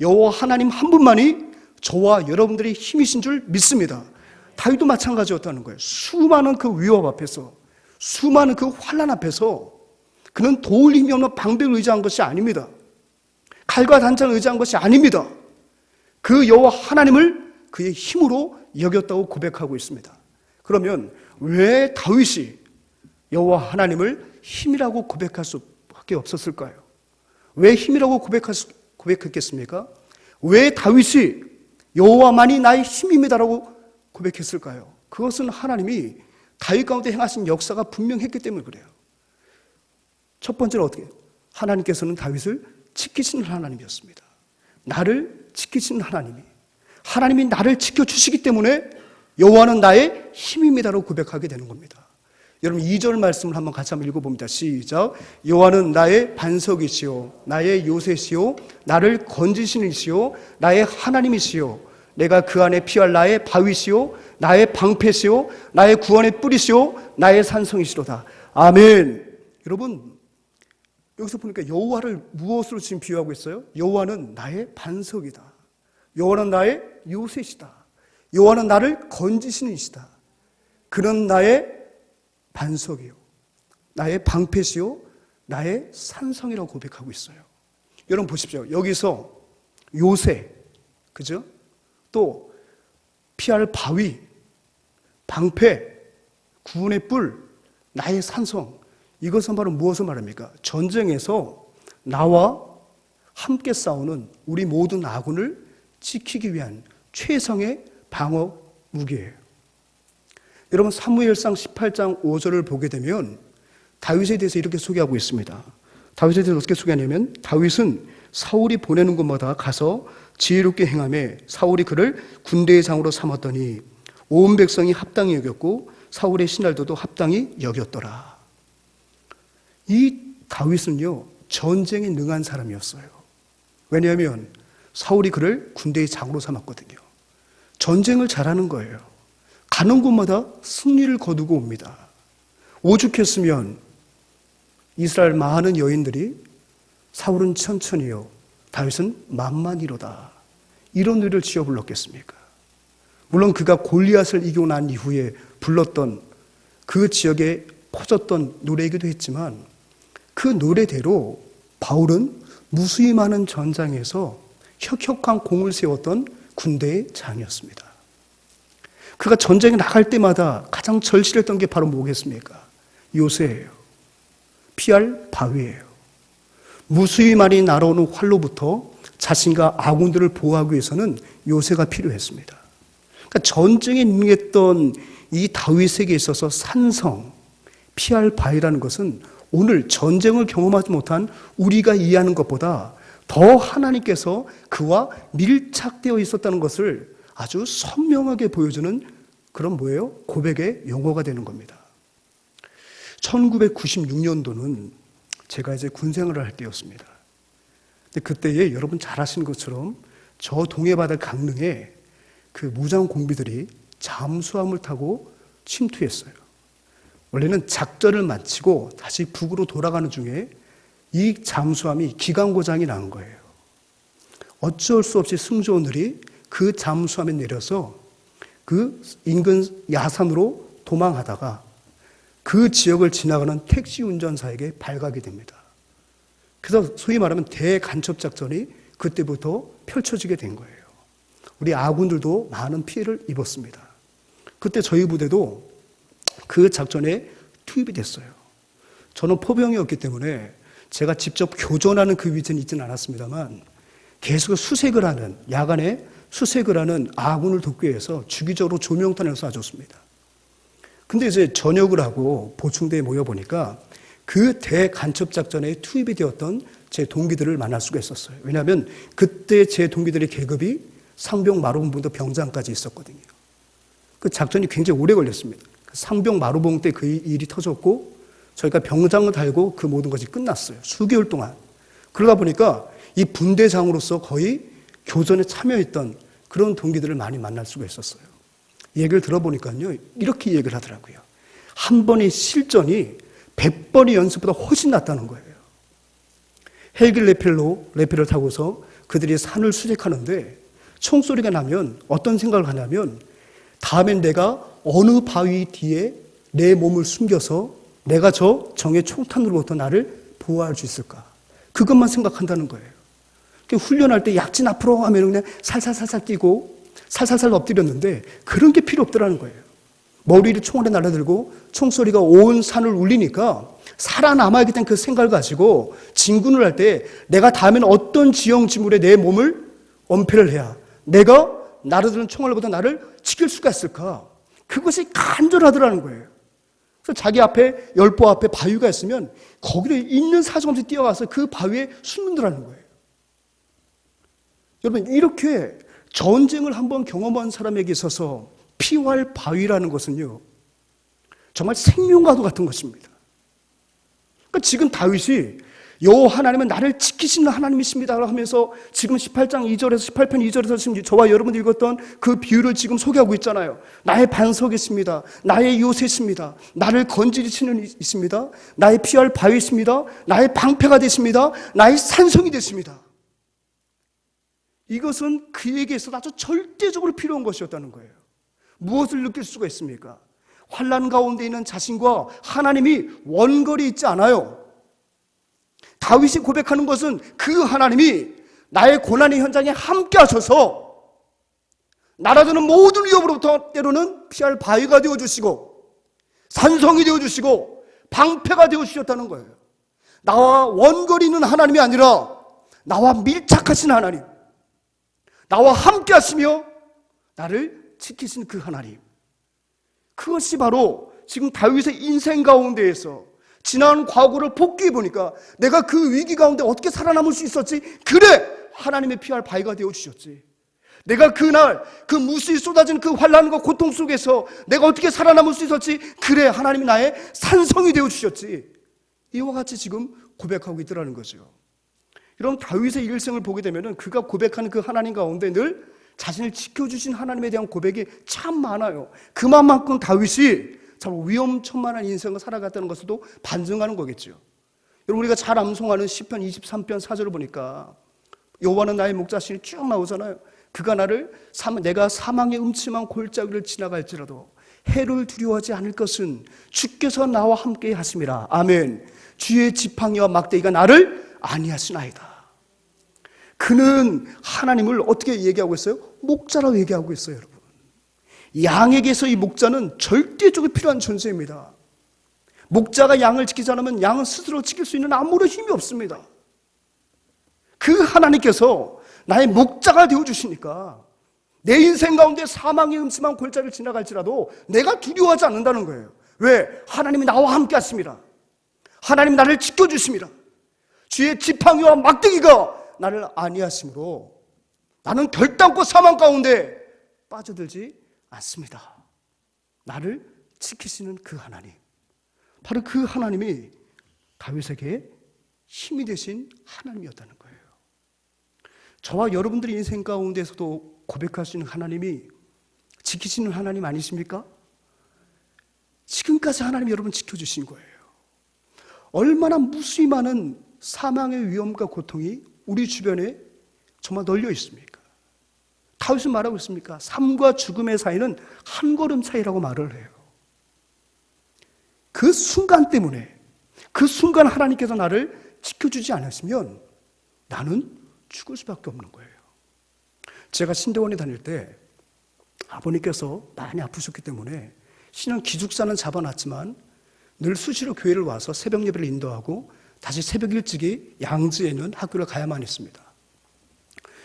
여호와 하나님 한 분만이 저와 여러분들의 힘이신 줄 믿습니다. 다윗도 마찬가지였다는 거예요. 수많은 그 위협 앞에서, 수많은 그 환난 앞에서 그는 도울 힘이 없는 방백을 의지한 것이 아닙니다. 칼과 단창을 의지한 것이 아닙니다. 그 여호와 하나님을 그의 힘으로 여겼다고 고백하고 있습니다. 그러면 왜 다윗이 여호와 하나님을 힘이라고 고백할 수밖에 없었을까요? 왜 힘이라고 고백했겠습니까? 왜 다윗이 여호와만이 나의 힘입니다라고 고백했을까요? 그것은 하나님이 다윗 가운데 행하신 역사가 분명했기 때문에 그래요. 첫 번째는 어떻게 해요? 하나님께서는 다윗을 지키시는 하나님이었습니다. 나를 지키시는 하나님이 나를 지켜주시기 때문에 여호와는 나의 힘입니다라고 고백하게 되는 겁니다. 여러분 2절 말씀을 한번 같이 한번 읽어봅니다. 시작. 여호와는 나의 반석이시요 나의 요새시요 나를 건지시는 이시요 나의 하나님이시요 내가 그 안에 피할 나의 바위시요 나의 방패시요 나의 구원의 뿌리시요 나의 산성이시로다. 아멘. 여러분, 여기서 보니까 여호와를 무엇으로 지금 비유하고 있어요? 여호와는 나의 반석이다. 여호와는 나의 요새시다. 여호와는 나를 건지시는 이시다. 그는 나의 반석이요 나의 방패시요 나의 산성이라고 고백하고 있어요. 여러분 보십시오. 여기서 요새, 그죠? 또 피할 바위, 방패, 구원의 뿔, 나의 산성, 이것은 바로 무엇을 말합니까? 전쟁에서 나와 함께 싸우는 우리 모든 아군을 지키기 위한 최상의 방어 무기예요. 여러분 사무엘상 18장 5절을 보게 되면 다윗에 대해서 이렇게 소개하고 있습니다. 다윗에 대해서 어떻게 소개하냐면 다윗은 사울이 보내는 곳마다 가서 지혜롭게 행하며 사울이 그를 군대의 장으로 삼았더니 온 백성이 합당히 여겼고 사울의 신하들도 합당히 여겼더라. 이 다윗은요 전쟁에 능한 사람이었어요. 왜냐하면 사울이 그를 군대의 장으로 삼았거든요. 전쟁을 잘하는 거예요. 가는 곳마다 승리를 거두고 옵니다. 오죽했으면 이스라엘 많은 여인들이 사울은 천천히요 다윗은 만만히로다 이런 노래를 지어 불렀겠습니까? 물론 그가 골리앗을 이기고 난 이후에 불렀던 그 지역에 퍼졌던 노래이기도 했지만 그 노래대로 바울은 무수히 많은 전장에서 혁혁한 공을 세웠던 군대의 장이었습니다. 그가 전쟁에 나갈 때마다 가장 절실했던 게 바로 뭐겠습니까? 요새예요. 피할 바위예요. 무수히 많이 날아오는 활로부터 자신과 아군들을 보호하기 위해서는 요새가 필요했습니다. 그러니까 전쟁에 능했던 이 다윗에게 있어서 산성, 피할 바위라는 것은 오늘 전쟁을 경험하지 못한 우리가 이해하는 것보다 더 하나님께서 그와 밀착되어 있었다는 것을 아주 선명하게 보여주는 그런 뭐예요? 고백의 용어가 되는 겁니다. 1996년도는 제가 이제 군생활을 할 때였습니다. 근데 그때에 여러분 잘 아시는 것처럼 저 동해바다 강릉에 그 무장 공비들이 잠수함을 타고 침투했어요. 원래는 작전을 마치고 다시 북으로 돌아가는 중에 이 잠수함이 기관 고장이 난 거예요. 어쩔 수 없이 승조원들이 그 잠수함에 내려서 그 인근 야산으로 도망하다가 그 지역을 지나가는 택시 운전사에게 발각이 됩니다. 그래서 소위 말하면 대간첩 작전이 그때부터 펼쳐지게 된 거예요. 우리 아군들도 많은 피해를 입었습니다. 그때 저희 부대도 그 작전에 투입이 됐어요. 저는 포병이었기 때문에 제가 직접 교전하는 그 위치는 있지는 않았습니다만 계속 수색을 하는, 야간에 수색을 하는 아군을 돕기 위해서 주기적으로 조명탄을 쏴줬습니다. 근데 이제 전역을 하고 보충대에 모여보니까 그 대간첩 작전에 투입이 되었던 제 동기들을 만날 수가 있었어요. 왜냐하면 그때 제 동기들의 계급이 상병 마루봉부도 병장까지 있었거든요. 그 작전이 굉장히 오래 걸렸습니다. 상병 마루봉 때 그 일이 터졌고 저희가 병장을 달고 그 모든 것이 끝났어요. 수개월 동안. 그러다 보니까 이 분대장으로서 거의 교전에 참여했던 그런 동기들을 많이 만날 수가 있었어요. 얘기를 들어보니까요, 이렇게 얘기를 하더라고요. 한 번의 실전이 100번의 연습보다 훨씬 낫다는 거예요. 헬기 레펠을 타고서 그들이 산을 수색하는데 총소리가 나면 어떤 생각을 하냐면 다음엔 내가 어느 바위 뒤에 내 몸을 숨겨서 내가 저 적의 총탄으로부터 나를 보호할 수 있을까? 그것만 생각한다는 거예요. 훈련할 때 약진 앞으로 하면 그냥 살살살살 뛰고 살살살 엎드렸는데 그런 게 필요 없더라는 거예요. 머리를 총알에 날아들고 총소리가 온 산을 울리니까 살아남아야겠다는 그 생각을 가지고 진군을 할 때 내가 다음에는 어떤 지형지물에 내 몸을 엄폐를 해야 내가 날아드는 총알보다 나를 지킬 수가 있을까? 그것이 간절하더라는 거예요. 그래서 자기 앞에 열보 앞에 바위가 있으면 거기를 있는 사정없이 뛰어가서 그 바위에 숨는다는 거예요. 여러분 이렇게 전쟁을 한번 경험한 사람에게 있어서 피할 바위라는 것은요 정말 생명과도 같은 것입니다. 그러니까 지금 다윗이 여호와 하나님은 나를 지키시는 하나님이십니다 하면서 지금 18장 2절에서 18편 2절에서 지금 저와 여러분들이 읽었던 그 비유를 지금 소개하고 있잖아요. 나의 반석이십니다. 나의 요새십니다. 나를 건지시는 이십니다. 나의 피할 바위십니다. 나의 방패가 되십니다. 나의 산성이 되십니다. 이것은 그에게 있어서 아주 절대적으로 필요한 것이었다는 거예요. 무엇을 느낄 수가 있습니까? 환난 가운데 있는 자신과 하나님이 원거리 있지 않아요. 다윗이 고백하는 것은 그 하나님이 나의 고난의 현장에 함께 하셔서 날아드는 모든 위협으로부터 때로는 피할 바위가 되어주시고 산성이 되어주시고 방패가 되어주셨다는 거예요. 나와 원거리 있는 하나님이 아니라 나와 밀착하신 하나님, 나와 함께 하시며 나를 지키신 그 하나님, 그것이 바로 지금 다윗의 인생 가운데에서 지난 과거를 복귀해 보니까 내가 그 위기 가운데 어떻게 살아남을 수 있었지? 그래! 하나님의 피할 바위가 되어주셨지. 내가 그날 그 무수히 쏟아진 그 환난과 고통 속에서 내가 어떻게 살아남을 수 있었지? 그래! 하나님이 나의 산성이 되어주셨지. 이와 같이 지금 고백하고 있더라는 거죠. 이런 다윗의 일생을 보게 되면 그가 고백하는 그 하나님 가운데 늘 자신을 지켜주신 하나님에 대한 고백이 참 많아요. 그만큼 다윗이 참 위험천만한 인생을 살아갔다는 것도 반증하는 거겠죠. 여러분, 우리가 잘 암송하는 시편 23편 4절을 보니까 여호와는 나의 목자시니 쭉 나오잖아요. 그가 나를 내가 사망의 음침한 골짜기를 지나갈지라도 해를 두려워하지 않을 것은 주께서 나와 함께 하심이라. 아멘. 주의 지팡이와 막대기가 나를 안위하시나이다. 그는 하나님을 어떻게 얘기하고 있어요? 목자라고 얘기하고 있어요, 여러분. 양에게서 이 목자는 절대적으로 필요한 존재입니다. 목자가 양을 지키지 않으면 양은 스스로 지킬 수 있는 아무런 힘이 없습니다. 그 하나님께서 나의 목자가 되어주시니까 내 인생 가운데 사망의 음침한 골짜기를 지나갈지라도 내가 두려워하지 않는다는 거예요. 왜? 하나님이 나와 함께 하십니다. 하나님 나를 지켜주십니다. 주의 지팡이와 막대기가 나를 안위하심으로 나는 결단코 사망 가운데 빠져들지 않습니다. 나를 지키시는 그 하나님, 바로 그 하나님이 다윗에게 힘이 되신 하나님이었다는 거예요. 저와 여러분들의 인생 가운데서도 고백할 수 있는 하나님이 지키시는 하나님 아니십니까? 지금까지 하나님이 여러분 지켜주신 거예요. 얼마나 무수히 많은 사망의 위험과 고통이 우리 주변에 정말 널려 있습니까? 다윗은 말하고 있습니까? 삶과 죽음의 사이는 한 걸음 차이라고 말을 해요. 그 순간 때문에, 그 순간 하나님께서 나를 지켜주지 않았으면 나는 죽을 수밖에 없는 거예요. 제가 신대원에 다닐 때 아버님께서 많이 아프셨기 때문에 신앙 기숙사는 잡아놨지만 늘 수시로 교회를 와서 새벽 예배를 인도하고 다시 새벽 일찍이 양지에 있는 학교를 가야만 했습니다.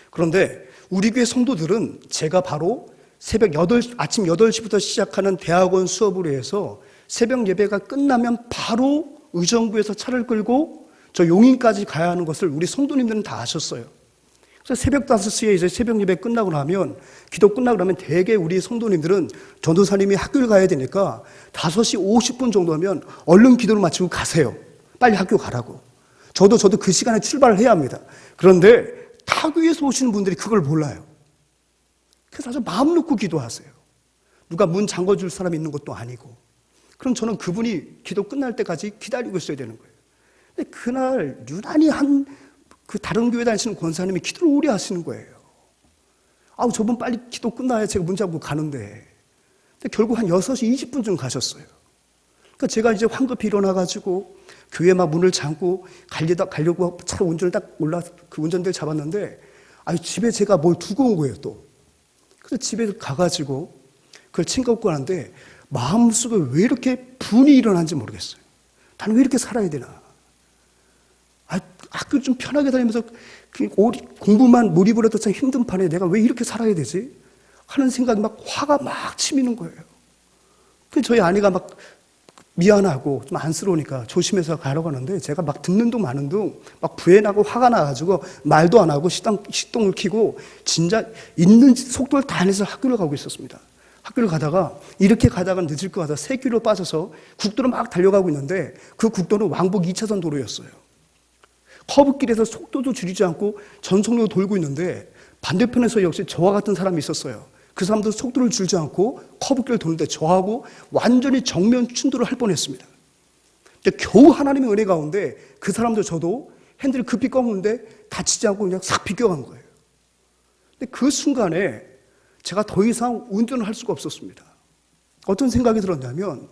그런데 우리 교회 성도들은 제가 바로 아침 8시부터 시작하는 대학원 수업으로 해서 새벽 예배가 끝나면 바로 의정부에서 차를 끌고 저 용인까지 가야 하는 것을 우리 성도님들은 다 아셨어요. 그래서 새벽 5시에 이제 새벽 예배 끝나고 나면, 기도 끝나고 나면 대개 우리 성도님들은 전도사님이 학교를 가야 되니까 5시 50분 정도 하면 얼른 기도를 마치고 가세요. 빨리 학교 가라고. 저도 그 시간에 출발을 해야 합니다. 그런데 타교에서 오시는 분들이 그걸 몰라요. 그래서 아주 마음 놓고 기도하세요. 누가 문 잠궈줄 사람이 있는 것도 아니고. 그럼 저는 그분이 기도 끝날 때까지 기다리고 있어야 되는 거예요. 근데 그날 유난히 그 다른 교회 다니시는 권사님이 기도를 오래 하시는 거예요. 저분 빨리 기도 끝나야 제가 문 잠그고 가는데. 근데 결국 한 6시 20분쯤 가셨어요. 그러니까 제가 이제 황급히 일어나가지고 교회 막 문을 잠고 가려고 차로 운전을 딱 그 운전대를 잡았는데, 집에 제가 뭘 두고 온 거예요, 또. 그래서 집에 가가지고 그걸 챙겨갖고 가는데 마음속에 왜 이렇게 분이 일어난지 모르겠어요. 나는 왜 이렇게 살아야 되나? 학교 좀 편하게 다니면서 공부만 몰입을 해도 참 힘든 판에 내가 왜 이렇게 살아야 되지? 하는 생각이 화가 막 치미는 거예요. 그래서 저희 아내가 미안하고 좀 안쓰러우니까 조심해서 가라고 하는데 제가 듣는 둥 마는 둥 부해나고 화가 나가지고 말도 안 하고 시동을 켜고 진짜 있는 속도를 다 내서 학교를 가고 있었습니다. 학교를 가다가 이렇게 가다가 늦을 것 같아서 새 길로 빠져서 국도로 막 달려가고 있는데 그 국도는 왕복 2차선 도로였어요. 커브길에서 속도도 줄이지 않고 전속력으로 돌고 있는데 반대편에서 역시 저와 같은 사람이 있었어요. 그 사람도 속도를 줄이지 않고 커브길을 도는데 저하고 완전히 정면 충돌을 할 뻔했습니다. 근데 겨우 하나님의 은혜 가운데 그 사람도 저도 핸들을 급히 꺾는데 다치지 않고 그냥 싹 비껴간 거예요. 근데 그 순간에 제가 더 이상 운전을 할 수가 없었습니다. 어떤 생각이 들었냐면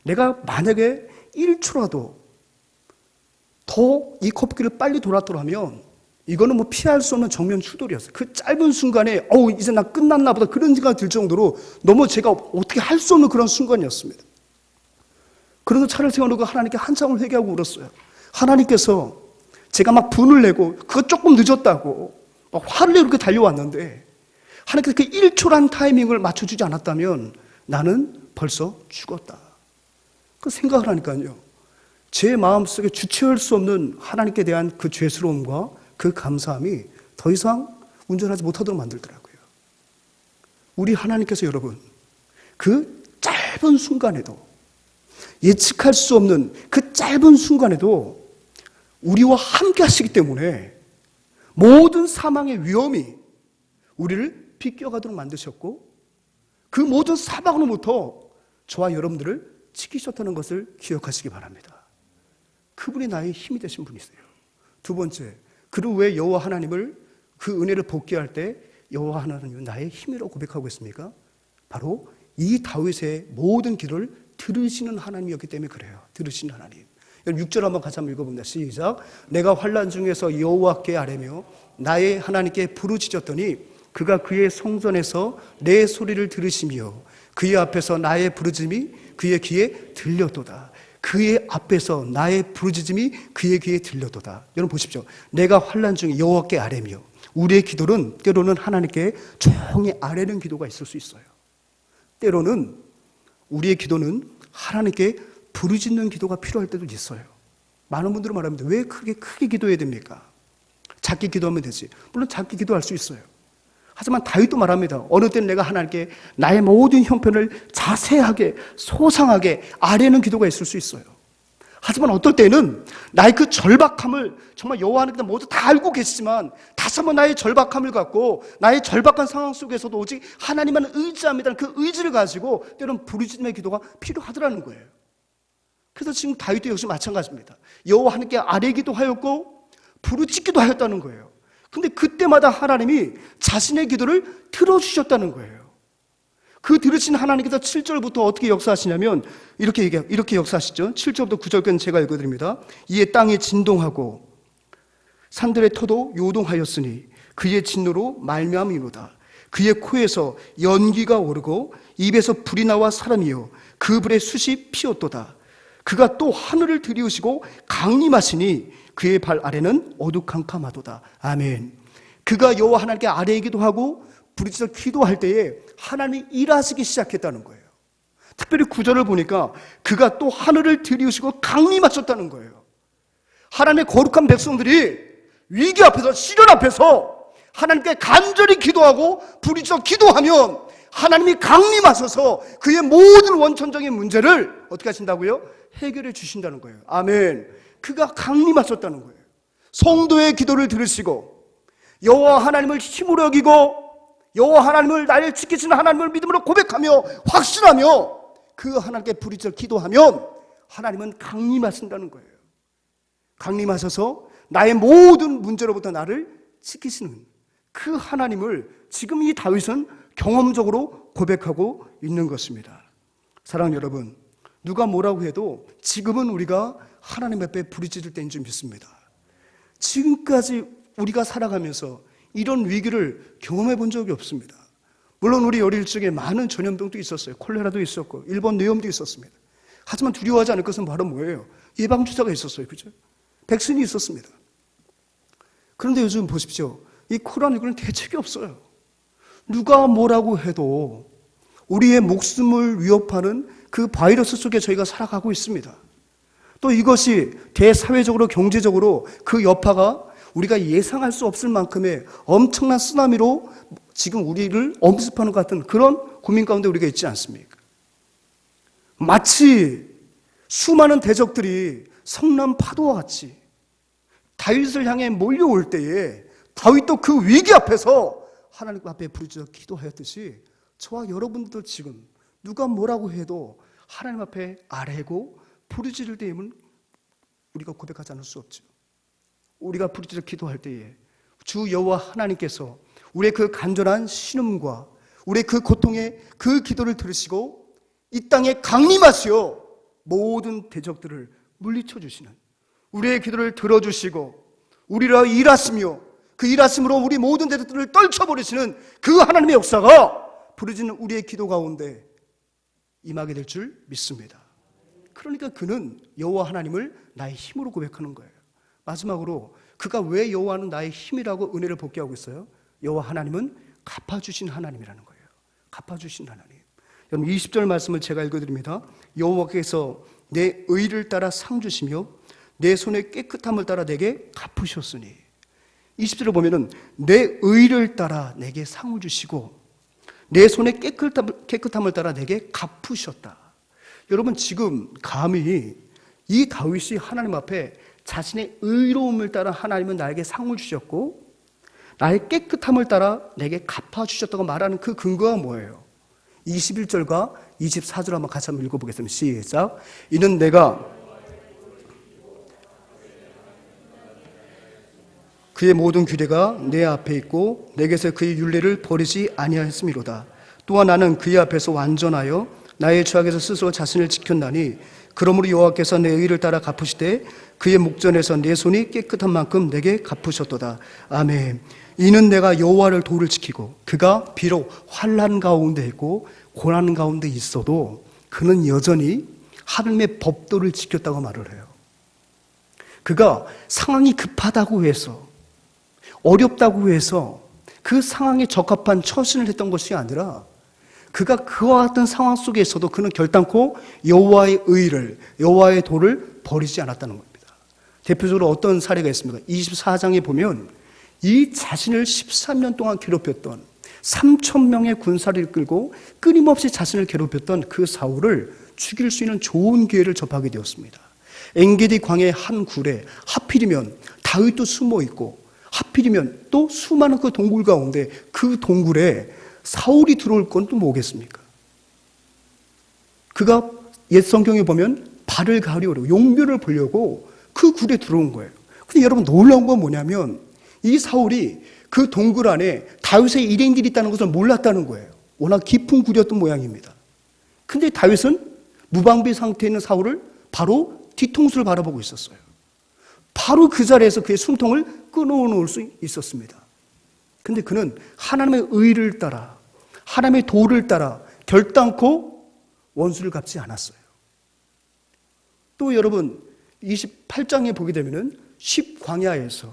내가 만약에 1초라도 더 이 커브길을 빨리 돌았더라면 이거는 뭐 피할 수 없는 정면 충돌이었어요. 그 짧은 순간에 이제 나 끝났나 보다 그런 생각이 들 정도로 너무 제가 어떻게 할 수 없는 그런 순간이었습니다. 그래서 차를 세워놓고 하나님께 한참을 회개하고 울었어요. 하나님께서 제가 막 분을 내고 그거 조금 늦었다고 막 화를 내고 이렇게 달려왔는데 하나님께서 그 1초란 타이밍을 맞춰주지 않았다면 나는 벌써 죽었다. 그 생각을 하니까요. 제 마음속에 주체할 수 없는 하나님께 대한 그 죄스러움과 그 감사함이 더 이상 운전하지 못하도록 만들더라고요. 우리 하나님께서 여러분 그 짧은 순간에도 예측할 수 없는 그 짧은 순간에도 우리와 함께 하시기 때문에 모든 사망의 위험이 우리를 비껴가도록 만드셨고 그 모든 사망으로부터 저와 여러분들을 지키셨다는 것을 기억하시기 바랍니다. 그분이 나의 힘이 되신 분이세요. 두 번째, 그리고 왜 여호와 하나님을 그 은혜를 복귀 할 때 여호와 하나님은 나의 힘이라고 고백하고 있습니까? 바로 이 다윗의 모든 기도를 들으시는 하나님이었기 때문에 그래요. 들으시는 하나님. 6절 한번 같이 한번 읽어봅니다. 시작. 내가 환난 중에서 여호와께 아뢰며 나의 하나님께 부르짖었더니 그가 그의 성전에서 내 소리를 들으시며 그의 앞에서 나의 부르짖음이 그의 귀에 들렸도다. 그의 앞에서 나의 부르짖음이 그의 귀에 들렸도다. 여러분 보십시오. 내가 환난 중에 여호와께 아뢰며 우리의 기도는 때로는 하나님께 조용히 아뢰는 기도가 있을 수 있어요. 때로는 우리의 기도는 하나님께 부르짖는 기도가 필요할 때도 있어요. 많은 분들은 말합니다. 왜 크게 기도해야 됩니까? 작게 기도하면 되지. 물론 작게 기도할 수 있어요. 하지만 다윗도 말합니다. 어느 때는 내가 하나님께 나의 모든 형편을 자세하게 소상하게 아뢰는 기도가 있을 수 있어요. 하지만 어떨 때는 나의 그 절박함을 정말 여호와 하나님께서 모두 다 알고 계시지만 다시 한번 나의 절박함을 갖고 나의 절박한 상황 속에서도 오직 하나님만 의지합니다. 그 의지를 가지고 때로는 부르짖음의 기도가 필요하더라는 거예요. 그래서 지금 다윗도 역시 마찬가지입니다. 여호와 하나님께 아뢰기도 하였고 부르짖기도 하였다는 거예요. 근데 그때마다 하나님이 자신의 기도를 들어주셨다는 거예요. 그 들으신 하나님께서 7절부터 어떻게 역사하시냐면 이렇게 역사하시죠. 7절부터 9절까지 제가 읽어드립니다. 이에 땅이 진동하고 산들의 터도 요동하였으니 그의 진노로 말미암이로다. 그의 코에서 연기가 오르고 입에서 불이 나와 사람이요 그 불에 숯이 피었도다. 그가 또 하늘을 들이우시고 강림하시니 그의 발 아래는 어두캄캄하도다. 아멘. 그가 여호와 하나님께 아뢰기도 하고 부르짖어 기도할 때에 하나님이 일하시기 시작했다는 거예요. 특별히 9절을 보니까 그가 또 하늘을 들이우시고 강림하셨다는 거예요. 하나님의 거룩한 백성들이 위기 앞에서 시련 앞에서 하나님께 간절히 기도하고 부르짖어 기도하면 하나님이 강림하셔서 그의 모든 원천적인 문제를 어떻게 하신다고요? 해결해 주신다는 거예요. 아멘. 그가 강림하셨다는 거예요. 성도의 기도를 들으시고 여호와 하나님을 힘으로 여기고 여호와 하나님을 나를 지키시는 하나님을 믿음으로 고백하며 확신하며 그 하나님께 부르짖어 기도하면 하나님은 강림하신다는 거예요. 강림하셔서 나의 모든 문제로부터 나를 지키시는 그 하나님을 지금 이 다윗은 경험적으로 고백하고 있는 것입니다. 사랑하는 여러분, 누가 뭐라고 해도 지금은 우리가 하나님 앞에 부르짖을 때인 줄 믿습니다. 지금까지 우리가 살아가면서 이런 위기를 경험해 본 적이 없습니다. 물론 우리 어릴 적에 많은 전염병도 있었어요. 콜레라도 있었고 일본 뇌염도 있었습니다. 하지만 두려워하지 않을 것은 바로 뭐예요? 예방주사가 있었어요. 그죠? 백신이 있었습니다. 그런데 요즘 보십시오. 이 코로나19는 대책이 없어요. 누가 뭐라고 해도 우리의 목숨을 위협하는 그 바이러스 속에 저희가 살아가고 있습니다. 또 이것이 대사회적으로 경제적으로 그 여파가 우리가 예상할 수 없을 만큼의 엄청난 쓰나미로 지금 우리를 엄습하는 것 같은 그런 고민 가운데 우리가 있지 않습니까? 마치 수많은 대적들이 성난 파도와 같이 다윗을 향해 몰려올 때에 다윗도 그 위기 앞에서 하나님 앞에 부르짖어 기도하였듯이 저와 여러분도 지금 누가 뭐라고 해도 하나님 앞에 아뢰고 부르짖을 때에는 우리가 고백하지 않을 수 없죠. 우리가 부르짖어 기도할 때에 주 여호와 하나님께서 우리의 그 간절한 신음과 우리의 그 고통의 그 기도를 들으시고 이 땅에 강림하시어 모든 대적들을 물리쳐 주시는, 우리의 기도를 들어주시고 우리라 일하시며 그 일하심으로 우리 모든 대적들을 떨쳐버리시는 그 하나님의 역사가 부르짖는 우리의 기도 가운데 임하게 될 줄 믿습니다. 그러니까 그는 여호와 하나님을 나의 힘으로 고백하는 거예요. 마지막으로 그가 왜 여호와는 나의 힘이라고 은혜를 복귀하고 있어요? 여호와 하나님은 갚아주신 하나님이라는 거예요. 갚아주신 하나님. 여러분 20절 말씀을 제가 읽어드립니다. 여호와께서 내 의를 따라 상 주시며 내 손의 깨끗함을 따라 내게 갚으셨으니, 20절을 보면은 내 의를 따라 내게 상을 주시고 내 손의 깨끗함을 따라 내게 갚으셨다. 여러분 지금 감히 이 다윗이 하나님 앞에 자신의 의로움을 따라 하나님은 나에게 상을 주셨고 나의 깨끗함을 따라 내게 갚아주셨다고 말하는 그 근거가 뭐예요? 21절과 24절 한번 같이 한번 읽어보겠습니다. 시작. 이는 내가 그의 모든 규례가 내 앞에 있고 내게서 그의 율례를 버리지 아니하였음이로다. 또한 나는 그의 앞에서 완전하여 나의 죄악에서 스스로 자신을 지켰나니 그러므로 여호와께서 내 의를 따라 갚으시되 그의 목전에서 내 손이 깨끗한 만큼 내게 갚으셨도다. 아멘. 이는 내가 여호와를 도를 지키고 그가 비록 환난 가운데 있고 고난 가운데 있어도 그는 여전히 하나님의 법도를 지켰다고 말을 해요. 그가 상황이 급하다고 해서 어렵다고 해서 그 상황에 적합한 처신을 했던 것이 아니라 그가 그와 같은 상황 속에서도 그는 결단코 여호와의 의를, 여호와의 도를 버리지 않았다는 겁니다. 대표적으로 어떤 사례가 있습니까? 24장에 보면 이 자신을 13년 동안 괴롭혔던 3,000명의 군사를 이끌고 끊임없이 자신을 괴롭혔던 그 사울을 죽일 수 있는 좋은 기회를 접하게 되었습니다. 엔게디 광야의 한 굴에 하필이면 다윗도 숨어 있고 하필이면 또 수많은 그 동굴 가운데 그 동굴에 사울이 들어올 건 또 뭐겠습니까? 그가 옛 성경에 보면 발을 가리우려고 용변을 보려고 그 굴에 들어온 거예요. 근데 여러분 놀라운 건 뭐냐면 이 사울이 그 동굴 안에 다윗의 일행들이 있다는 것을 몰랐다는 거예요. 워낙 깊은 굴이었던 모양입니다. 근데 다윗은 무방비 상태에 있는 사울을 바로 뒤통수를 바라보고 있었어요. 바로 그 자리에서 그의 숨통을 끊어놓을 수 있었습니다. 근데 그는 하나님의 의를 따라 하나님의 도를 따라 결단코 원수를 갚지 않았어요. 또 여러분 28장에 보게 되면은 10광야에서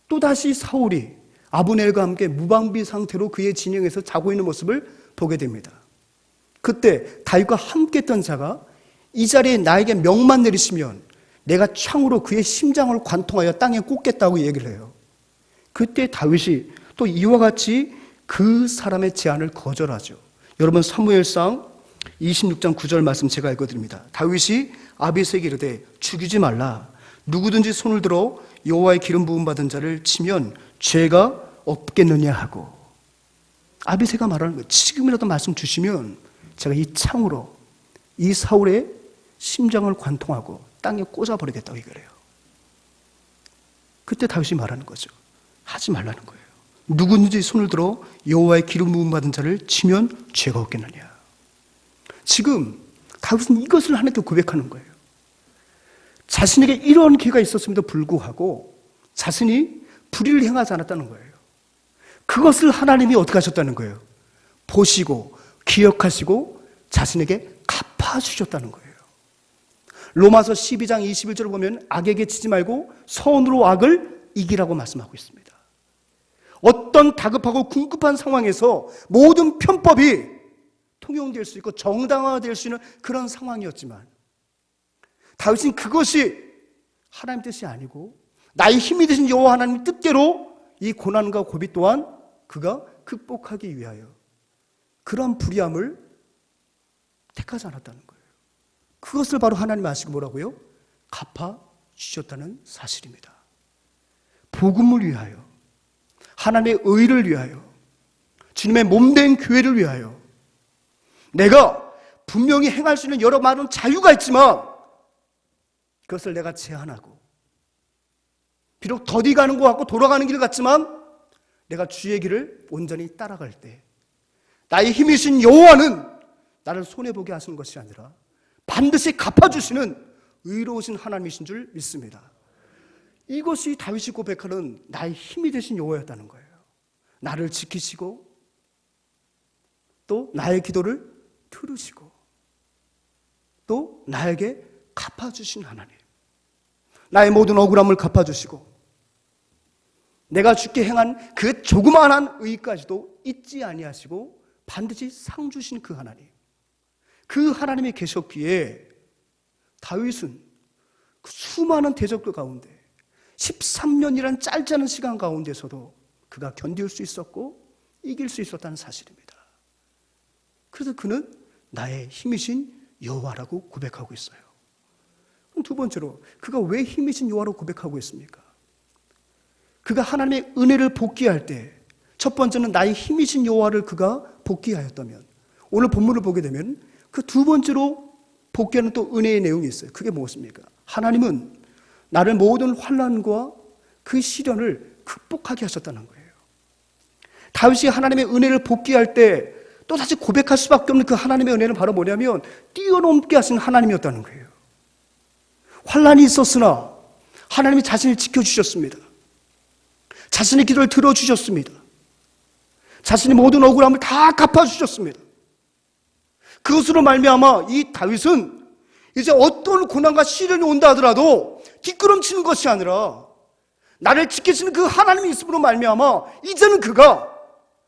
또다시 사울이 아브넬과 함께 무방비 상태로 그의 진영에서 자고 있는 모습을 보게 됩니다. 그때 다윗과 함께 했던 자가 이 자리에 나에게 명만 내리시면 내가 창으로 그의 심장을 관통하여 땅에 꽂겠다고 얘기를 해요. 그때 다윗이 또 이와 같이 그 사람의 제안을 거절하죠. 여러분 사무엘상 26장 9절 말씀 제가 읽어드립니다. 다윗이 아비새에게 이르되 죽이지 말라. 누구든지 손을 들어 여호와의 기름 부음 받은 자를 치면 죄가 없겠느냐 하고, 아비새가 말하는 거예요. 지금이라도 말씀 주시면 제가 이 창으로 이 사울의 심장을 관통하고 땅에 꽂아버리겠다고 얘기를 해요. 그때 다윗이 말하는 거죠. 하지 말라는 거예요. 누구든지 손을 들어 여호와의 기름 부음 받은 자를 치면 죄가 없겠느냐. 지금 다윗은 이것을 하나님께 고백하는 거예요. 자신에게 이런 기회가 있었음에도 불구하고 자신이 불의를 행하지 않았다는 거예요. 그것을 하나님이 어떻게 하셨다는 거예요? 보시고 기억하시고 자신에게 갚아주셨다는 거예요. 로마서 12장 21절을 보면 악에게 치지 말고 선으로 악을 이기라고 말씀하고 있습니다. 어떤 다급하고 궁급한 상황에서 모든 편법이 통용될 수 있고 정당화될 수 있는 그런 상황이었지만 다윗은 그것이 하나님 뜻이 아니고 나의 힘이 되신 여호와 하나님 뜻대로 이 고난과 고비 또한 그가 극복하기 위하여 그러한 불의함을 택하지 않았다는 거예요. 그것을 바로 하나님이 아시고 뭐라고요? 갚아주셨다는 사실입니다. 복음을 위하여, 하나님의 의를 위하여, 주님의 몸된 교회를 위하여 내가 분명히 행할 수 있는 여러 많은 자유가 있지만 그것을 내가 제한하고, 비록 더디 가는 것 같고 돌아가는 길 같지만 내가 주의 길을 온전히 따라갈 때 나의 힘이신 여호와는 나를 손해보게 하시는 것이 아니라 반드시 갚아주시는 의로우신 하나님이신 줄 믿습니다. 이것이 다윗이 고백하는 나의 힘이 되신 여호와였다는 거예요. 나를 지키시고 또 나의 기도를 들으시고 또 나에게 갚아주신 하나님, 나의 모든 억울함을 갚아주시고 내가 주께 행한 그 조그마한 의까지도 잊지 아니하시고 반드시 상 주신 그 하나님, 그 하나님이 계셨기에 다윗은 그 수많은 대적들 가운데 13년이란 짧지 않은 시간 가운데서도 그가 견딜 수 있었고 이길 수 있었다는 사실입니다. 그래서 그는 나의 힘이신 여호와라고 고백하고 있어요. 그럼 두 번째로 그가 왜 힘이신 여호와로 고백하고 있습니까? 그가 하나님의 은혜를 복귀할 때 첫 번째는 나의 힘이신 여호와를 그가 복귀하였다면, 오늘 본문을 보게 되면 그 두 번째로 복귀하는 또 은혜의 내용이 있어요. 그게 무엇입니까? 하나님은 나를 모든 환난과 그 시련을 극복하게 하셨다는 거예요. 다윗이 하나님의 은혜를 복귀할 때 또다시 고백할 수밖에 없는 그 하나님의 은혜는 바로 뭐냐면 뛰어넘게 하신 하나님이었다는 거예요. 환난이 있었으나 하나님이 자신을 지켜주셨습니다. 자신의 기도를 들어주셨습니다. 자신의 모든 억울함을 다 갚아주셨습니다. 그것으로 말미암아 이 다윗은 이제 어떤 고난과 시련이 온다 하더라도 뒷걸음치는 것이 아니라 나를 지키시는 그 하나님이 있음으로 말미암아 이제는 그가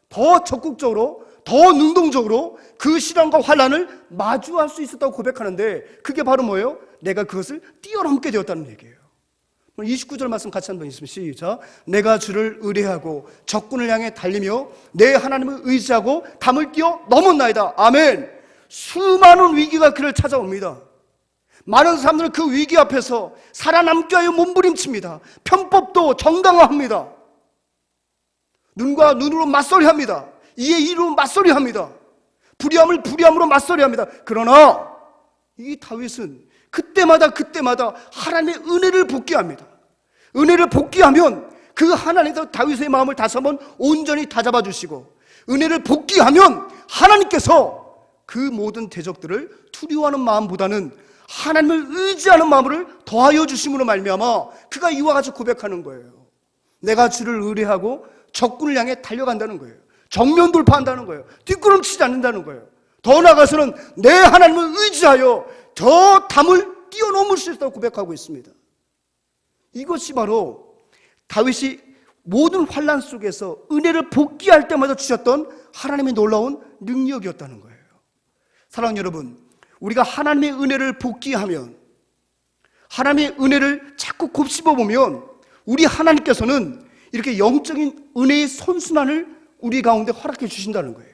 더 적극적으로, 더 능동적으로 그 시련과 환난을 마주할 수 있었다고 고백하는데, 그게 바로 뭐예요? 내가 그것을 뛰어넘게 되었다는 얘기예요. 29절 말씀 같이 한번 읽으시면 시작. 내가 주를 의뢰하고 적군을 향해 달리며 내 하나님을 의지하고 담을 뛰어넘었나이다. 아멘. 수많은 위기가 그를 찾아옵니다. 많은 사람들은 그 위기 앞에서 살아남기 위하여 몸부림칩니다. 편법도 정당화합니다. 눈과 눈으로 맞서리합니다. 이에 이로 맞서리합니다. 불의함을 불의함으로 맞서리합니다. 그러나 이 다윗은 그때마다 하나님의 은혜를 복귀합니다. 은혜를 복귀하면 그 하나님께서 다윗의 마음을 다시 한번 온전히 다잡아 주시고, 은혜를 복귀하면 하나님께서 그 모든 대적들을 두려워하는 마음보다는 하나님을 의지하는 마음을 더하여 주심으로 말미암아 그가 이와 같이 고백하는 거예요. 내가 주를 의뢰하고 적군을 향해 달려간다는 거예요. 정면 돌파한다는 거예요. 뒷걸음치지 않는다는 거예요. 더 나아가서는 내 하나님을 의지하여 저 담을 뛰어넘을 수 있다고 고백하고 있습니다. 이것이 바로 다윗이 모든 환난 속에서 은혜를 복귀할 때마다 주셨던 하나님의 놀라운 능력이었다는 거예요. 사랑하는 여러분, 우리가 하나님의 은혜를 복귀하면, 하나님의 은혜를 자꾸 곱씹어보면 우리 하나님께서는 이렇게 영적인 은혜의 선순환을 우리 가운데 허락해 주신다는 거예요.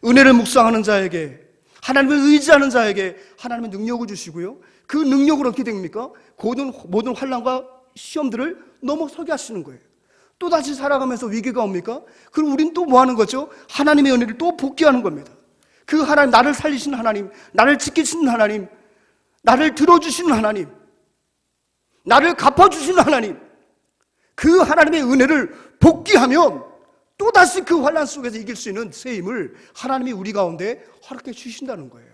은혜를 묵상하는 자에게, 하나님을 의지하는 자에게 하나님의 능력을 주시고요, 그 능력으로 어떻게 됩니까? 모든 환난과 시험들을 넘어서게 하시는 거예요. 또다시 살아가면서 위기가 옵니까? 그럼 우리는 또 뭐 하는 거죠? 하나님의 은혜를 또 복귀하는 겁니다. 그 하나님, 나를 살리시는 하나님, 나를 지키시는 하나님, 나를 들어주시는 하나님, 나를 갚아주시는 하나님, 그 하나님의 은혜를 복귀하면 또다시 그 환난 속에서 이길 수 있는 새 힘을 하나님이 우리 가운데 허락해 주신다는 거예요.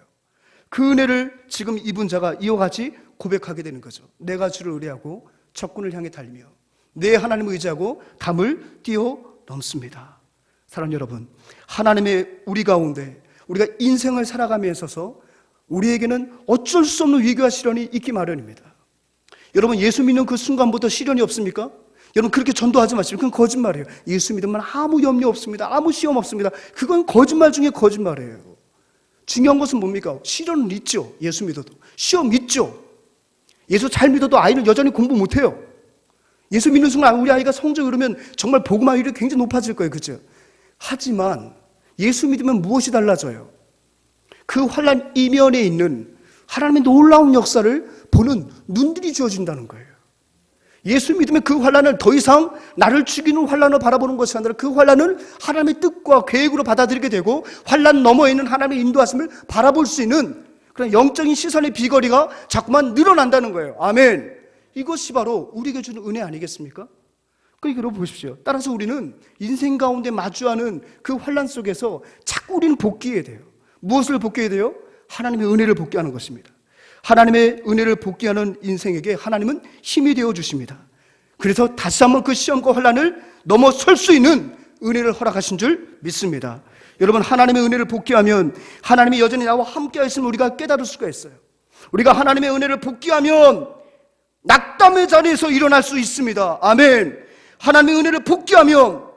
그 은혜를 지금 이분 자가 이와 같이 고백하게 되는 거죠. 내가 주를 의뢰하고 적군을 향해 달리며 내 하나님을 의지하고 담을 뛰어넘습니다. 사랑하는 여러분, 하나님의 우리 가운데 우리가 인생을 살아가면서 있어서 우리에게는 어쩔 수 없는 위기와 시련이 있기 마련입니다. 여러분, 예수 믿는 그 순간부터 시련이 없습니까? 여러분, 그렇게 전도하지 마시고, 그건 거짓말이에요. 예수 믿으면 아무 염려 없습니다. 아무 시험 없습니다. 그건 거짓말 중에 거짓말이에요. 중요한 것은 뭡니까? 시련은 있죠. 예수 믿어도. 시험 있죠. 예수 잘 믿어도 아이는 여전히 공부 못해요. 예수 믿는 순간 우리 아이가 성적이 오르면 정말 복음화율이 굉장히 높아질 거예요. 그죠? 하지만 예수 믿으면 무엇이 달라져요? 그 환난 이면에 있는 하나님의 놀라운 역사를 보는 눈들이 주어진다는 거예요. 예수 믿으면 그 환난을 더 이상 나를 죽이는 환난을 바라보는 것이 아니라 그 환난을 하나님의 뜻과 계획으로 받아들이게 되고 환난 너머에 있는 하나님의 인도하심을 바라볼 수 있는 그런 영적인 시선의 비거리가 자꾸만 늘어난다는 거예요. 아멘. 이것이 바로 우리에게 주는 은혜 아니겠습니까? 그러니까 보십시오. 따라서 우리는 인생 가운데 마주하는 그 환난 속에서 자꾸 우리는 복귀해야 돼요. 무엇을 복귀해야 돼요? 하나님의 은혜를 복귀하는 것입니다. 하나님의 은혜를 복귀하는 인생에게 하나님은 힘이 되어 주십니다. 그래서 다시 한번 그 시험과 환난을 넘어설 수 있는 은혜를 허락하신 줄 믿습니다. 여러분, 하나님의 은혜를 복귀하면 하나님이 여전히 나와 함께 하심을 우리가 깨달을 수가 있어요. 우리가 하나님의 은혜를 복귀하면 낙담의 자리에서 일어날 수 있습니다. 아멘. 하나님의 은혜를 복귀하면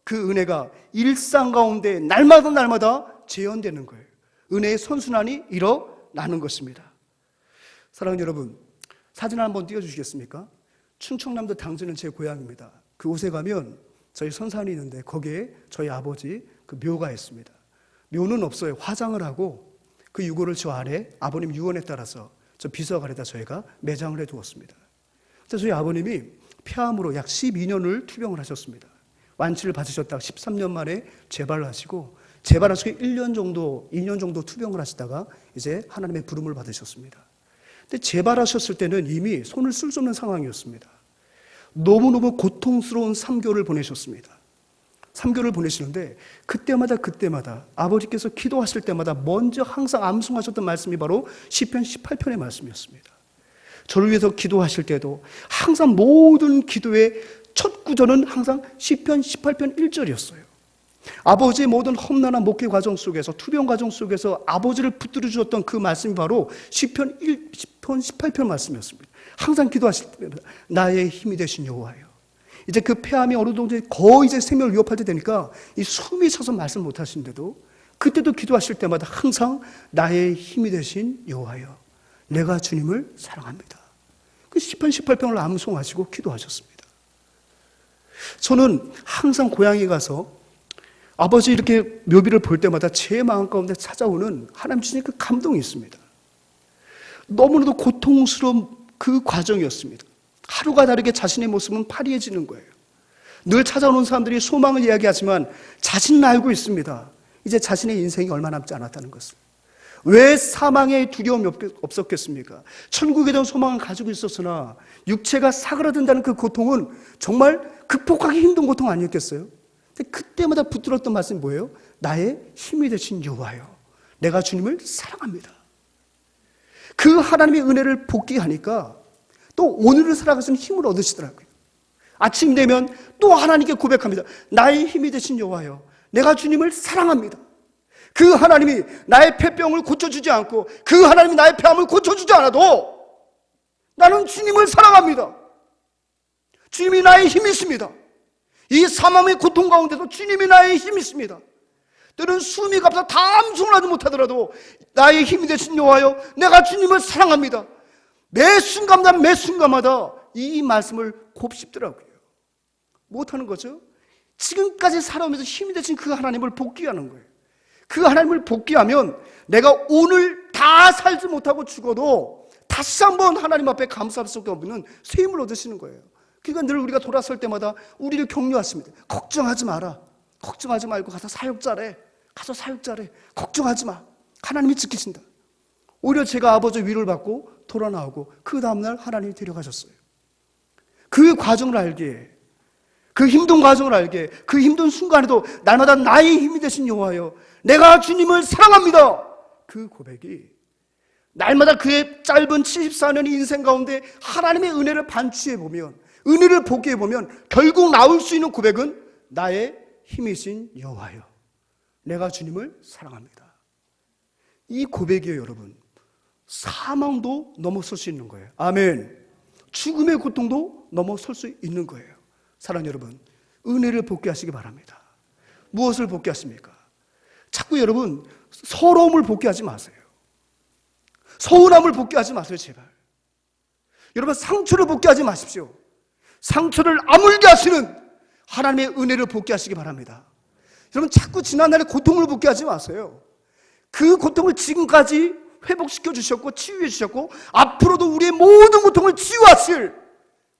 그 은혜가 일상 가운데 날마다 재현되는 거예요. 은혜의 선순환이 일어나는 것입니다. 사랑하는 여러분, 사진 한번 띄워주시겠습니까? 충청남도 당진은 제 고향입니다. 그곳에 가면 저희 선산이 있는데 거기에 저희 아버지 그 묘가 있습니다. 묘는 없어요. 화장을 하고 그 유골을 저 아래 아버님 유언에 따라서 저 비서관에다 저희가 매장을 해두었습니다. 그래서 저희 아버님이 폐암으로 약 12년을 투병을 하셨습니다. 완치를 받으셨다가 13년 만에 재발을 하시고 재발하시고 1년 정도, 2년 정도 투병을 하시다가 이제 하나님의 부름을 받으셨습니다. 근데 재발하셨을 때는 이미 손을 쓸 수 없는 상황이었습니다. 너무너무 고통스러운 3개월을 보내셨습니다. 3개월을 보내시는데 그때마다 아버지께서 기도하실 때마다 먼저 항상 암송하셨던 말씀이 바로 시편 18편의 말씀이었습니다. 저를 위해서 기도하실 때도 항상 모든 기도의 첫 구절은 항상 시편 18편 1절이었어요. 아버지의 모든 험난한 목회 과정 속에서, 투병 과정 속에서 아버지를 붙들어 주셨던 그 말씀이 바로 시편 18편 말씀이었습니다. 항상 기도하실 때마다 나의 힘이 되신 여호와여. 이제 그 폐암이 어느 정도 거의 이제 생명을 위협할 때 되니까 이 숨이 차서 말씀 못 하시는데도 그때도 기도하실 때마다 항상 나의 힘이 되신 여호와여, 내가 주님을 사랑합니다. 그 시편 18편을 암송하시고 기도하셨습니다. 저는 항상 고향에 가서 아버지 이렇게 묘비를 볼 때마다 제 마음 가운데 찾아오는 하나님 주신 그 감동이 있습니다. 너무나도 고통스러운 그 과정이었습니다. 하루가 다르게 자신의 모습은 파리해지는 거예요. 늘 찾아오는 사람들이 소망을 이야기하지만 자신은 알고 있습니다. 이제 자신의 인생이 얼마 남지 않았다는 것을. 왜 사망의 두려움이 없었겠습니까? 천국에 대한 소망을 가지고 있었으나 육체가 사그라든다는 그 고통은 정말 극복하기 힘든 고통 아니었겠어요? 근데 그때마다 붙들었던 말씀이 뭐예요? 나의 힘이 되신 여호와여, 내가 주님을 사랑합니다. 그 하나님의 은혜를 복귀하니까 또 오늘을 살아갈 수 있는 힘을 얻으시더라고요. 아침 되면 또 하나님께 고백합니다. 나의 힘이 되신 여호와여, 내가 주님을 사랑합니다. 그 하나님이 나의 폐병을 고쳐주지 않고 그 하나님이 나의 폐암을 고쳐주지 않아도 나는 주님을 사랑합니다. 주님이 나의 힘이십니다. 이 사망의 고통 가운데서 주님이 나의 힘이십니다. 때로는 숨이 가서 다 암송을 하지 못하더라도 나의 힘이 되신 여호와여, 내가 주님을 사랑합니다. 매 순간마다 이 말씀을 곱씹더라고요. 못하는 거죠? 지금까지 살아오면서 힘이 되신 그 하나님을 복귀하는 거예요. 그 하나님을 복귀하면 내가 오늘 다 살지 못하고 죽어도 다시 한번 하나님 앞에 감사할 수밖에 없는 새 힘을 얻으시는 거예요. 그러니까 늘 우리가 돌아설 때마다 우리를 격려하십니다. 걱정하지 마라. 걱정하지 말고 가서 사역자래. 걱정하지 마. 하나님이 지키신다. 오히려 제가 아버지의 위로를 받고 돌아 나오고 그 다음날 하나님이 데려가셨어요. 그 과정을 알기에, 그 힘든 과정을 알기에, 그 힘든 순간에도 날마다 나의 힘이 되신 여호와여, 내가 주님을 사랑합니다. 그 고백이 날마다 그의 짧은 74년의 인생 가운데 하나님의 은혜를 반추해보면, 은혜를 복귀해보면 결국 나올 수 있는 고백은 나의 힘이신 여호와여, 내가 주님을 사랑합니다. 이 고백이에요. 여러분, 사망도 넘어설 수 있는 거예요. 아멘. 죽음의 고통도 넘어설 수 있는 거예요. 사랑하는 여러분, 은혜를 복귀하시기 바랍니다. 무엇을 복귀하십니까? 자꾸 여러분 서러움을 복귀하지 마세요. 서운함을 복귀하지 마세요. 제발. 여러분, 상처를 복귀하지 마십시오. 상처를 아물게 하시는 하나님의 은혜를 복귀하시기 바랍니다. 여러분, 자꾸 지난날의 고통을 복귀하지 마세요. 그 고통을 지금까지 회복시켜 주셨고 치유해 주셨고 앞으로도 우리의 모든 고통을 치유하실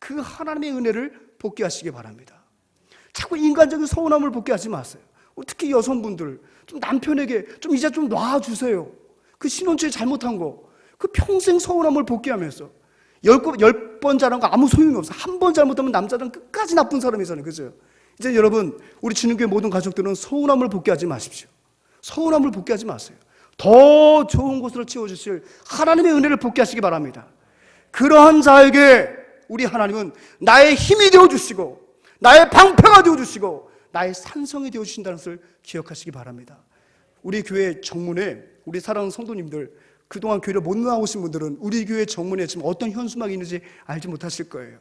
그 하나님의 은혜를 복게 하시기 바랍니다. 자꾸 인간적인 서운함을 복게 하지 마세요. 특히 여성분들, 좀 남편에게 좀 이제 좀 놔주세요. 그 신혼초에 잘못한 거, 그 평생 서운함을 복게 하면서 10번 잘한 거 아무 소용이 없어. 한 번 잘못하면 남자는 끝까지 나쁜 사람이잖아요. 그죠? 이제 여러분, 우리 주님교회 모든 가족들은 서운함을 복게 하지 마십시오. 서운함을 복게 하지 마세요. 더 좋은 곳으로 채워주실 하나님의 은혜를 복게 하시기 바랍니다. 그러한 자에게 우리 하나님은 나의 힘이 되어주시고, 나의 방패가 되어주시고, 나의 산성이 되어주신다는 것을 기억하시기 바랍니다. 우리 교회 정문에 우리 사랑하는 성도님들, 그동안 교회를 못 나오신 분들은 우리 교회 정문에 지금 어떤 현수막이 있는지 알지 못하실 거예요.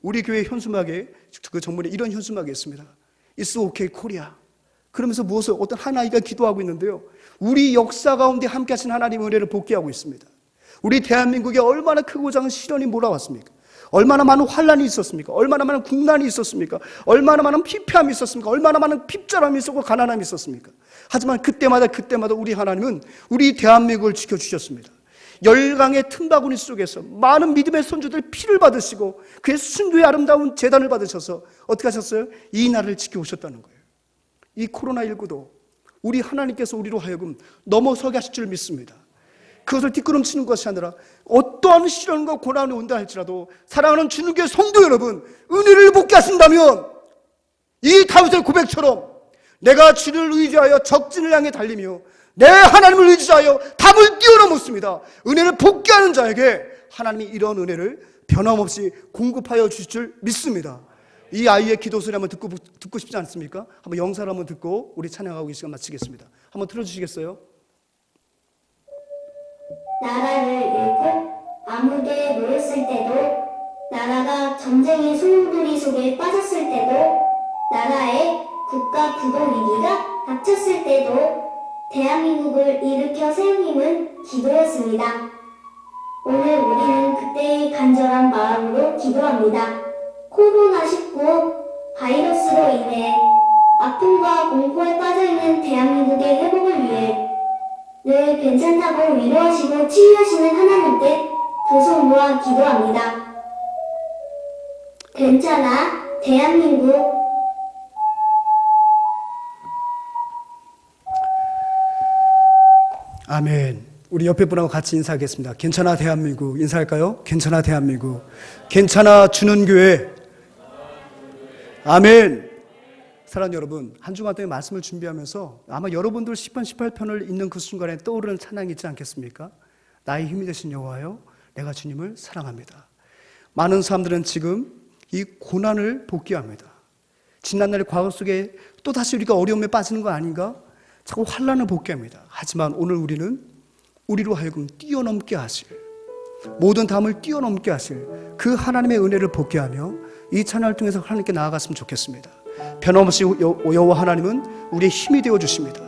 우리 교회 현수막에, 그 정문에 이런 현수막이 있습니다. It's okay Korea. 그러면서 무엇을 어떤 한 아이가 기도하고 있는데요, 우리 역사 가운데 함께 하신 하나님의 은혜를 복귀하고 있습니다. 우리 대한민국에 얼마나 크고 작은 시련이 몰아왔습니까? 얼마나 많은 환란이 있었습니까? 얼마나 많은 국난이 있었습니까? 얼마나 많은 피폐함이 있었습니까? 얼마나 많은 핍절함이 있었고 가난함이 있었습니까? 하지만 그때마다 우리 하나님은 우리 대한민국을 지켜주셨습니다. 열강의 틈바구니 속에서 많은 믿음의 선조들의 피를 받으시고 그의 순교의 아름다운 재단을 받으셔서 어떻게 하셨어요? 이 나라를 지켜오셨다는 거예요. 이 코로나19도 우리 하나님께서 우리로 하여금 넘어서게 하실 줄 믿습니다. 그것을 뒷걸음치는 것이 아니라 어떠한 시련과 고난이 온다 할지라도 사랑하는 주님께 성도 여러분, 은혜를 복게 하신다면 이 다윗의 고백처럼 내가 주를 의지하여 적진을 향해 달리며 내 하나님을 의지하여 담을 뛰어넘었습니다. 은혜를 복게 하는 자에게 하나님이 이런 은혜를 변함없이 공급하여 주실 줄 믿습니다. 이 아이의 기도 소리 한번 듣고 싶지 않습니까? 한번 영사를 한번 듣고 우리 찬양하고 이 시간 마치겠습니다. 한번 틀어주시겠어요? 나라를 잃고 암흑에 놓였을 때도, 나라가 전쟁의 소용돌이 속에 빠졌을 때도, 나라의 국가 구도 위기가 닥쳤을 때도 대한민국을 일으켜 세운 힘은 기도였습니다. 오늘 우리는 그때의 간절한 마음으로 기도합니다. 코로나19 바이러스로 인해 아픔과 공포에 빠져있는 대한민국의 회복을 위해 늘 괜찮다고 위로하시고 치유하시는 하나님께 도성모아 기도합니다. 괜찮아, 대한민국. 아멘. 우리 옆에 분하고 같이 인사하겠습니다. 괜찮아 대한민국. 인사할까요? 괜찮아 대한민국. 괜찮아 주는 교회. 아멘. 사랑하는 여러분, 한 주간 동안 말씀을 준비하면서 아마 여러분들 10편, 18편을 읽는 그 순간에 떠오르는 찬양이 있지 않겠습니까? 나의 힘이 되신 여호와여, 내가 주님을 사랑합니다. 많은 사람들은 지금 이 고난을 복귀합니다. 지난날의 과거 속에 또다시 우리가 어려움에 빠지는 거 아닌가? 자꾸 환난을 복귀합니다. 하지만 오늘 우리는 우리로 하여금 뛰어넘게 하실, 모든 담을 뛰어넘게 하실 그 하나님의 은혜를 복귀하며 이 찬양을 통해서 하나님께 나아갔으면 좋겠습니다. 변함없이 여호와 하나님은 우리의 힘이 되어 주십니다.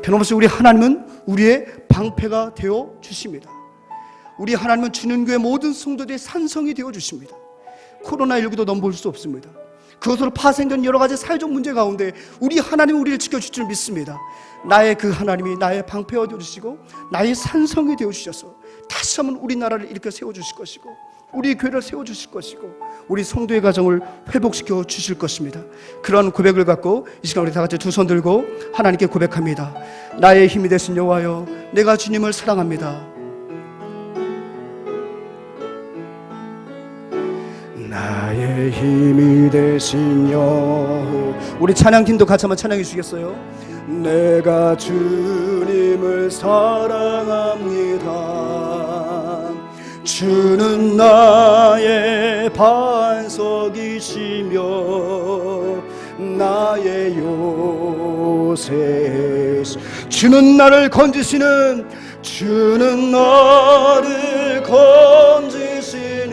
변함없이 우리 하나님은 우리의 방패가 되어 주십니다. 우리 하나님은 주는 교회 모든 성도들의 산성이 되어 주십니다. 코로나19도 넘볼 수 없습니다. 그것으로 파생된 여러 가지 사회적 문제 가운데 우리 하나님은 우리를 지켜줄 줄 믿습니다. 나의 그 하나님이 나의 방패가 되어주시고 나의 산성이 되어주셔서 다시 한번 우리나라를 일으켜 세워주실 것이고 우리 교회를 세워주실 것이고 우리 성도의 가정을 회복시켜 주실 것입니다. 그런 고백을 갖고 이 시간 우리 다 같이 두 손 들고 하나님께 고백합니다. 나의 힘이 되신 여호와여, 내가 주님을 사랑합니다. 나의 힘이 되신 여호와. 우리 찬양팀도 같이 한번 찬양해 주시겠어요? 내가 주님을 사랑합니다. 주는 나의 반석이시며 나의 요새. 주는 나를 건지시는, 주는 나를 건지시는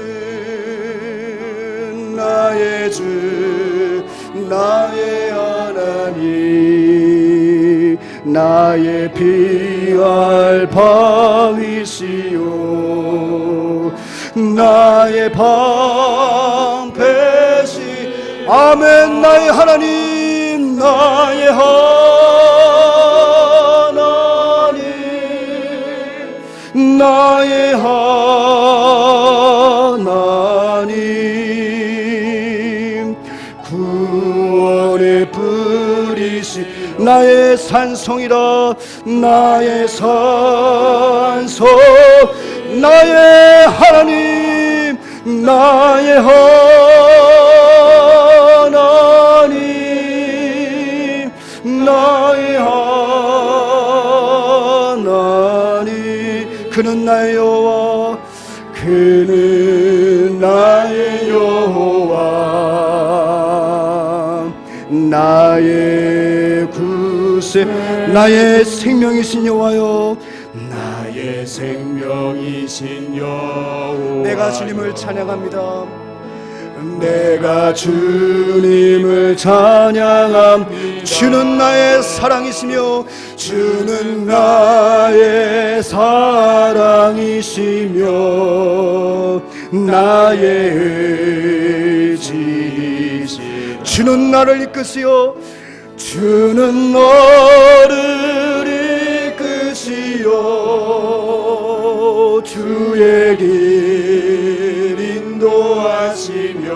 나의 주, 나의 하나님, 나의 피할 바위시오, 나의 방패시. 아멘. 나의 하나님, 나의 하나님, 나의 하나님, 산성이라 나의 산성 나의 하나님 나의 하나님 나의 하나님 그는 나의 여호와 그는 나의 여호와 나의 구세 나의 생명이신 여호와여 나의 생명이신 여호와 내가 주님을 찬양합니다 내가 주님을 찬양함 주는 나의 사랑이시며 주는 나의 사랑이시며 나의 의지이시 주는 나를 이끄시어 주는 너를 이끄시어 주의 길 인도하시며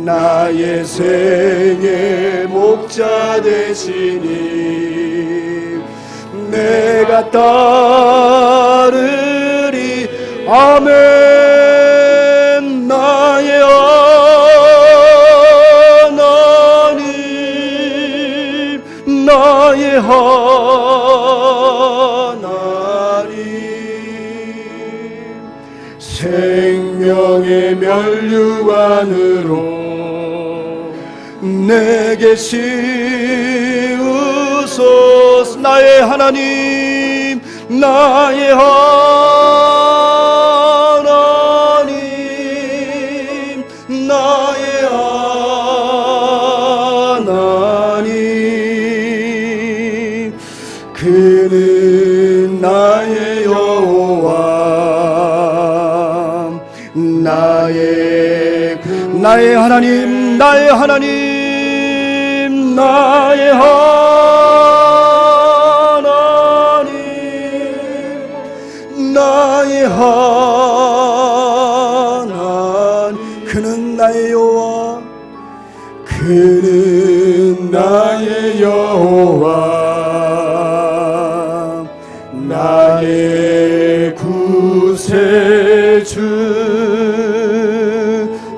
나의 생의 목자 되시니 내가 따르리 아멘 나의 하나님 나의 하나님 생명의 면류관으로 내게 씌우소서 나의 하나님 나의 하나님 나의 하나님 그는 나의 여호와 나의 하나님 나의 하나님 나의 하나님 나의 하나님 그는 나의 여호와 그는 나의 여호와 나의 구세주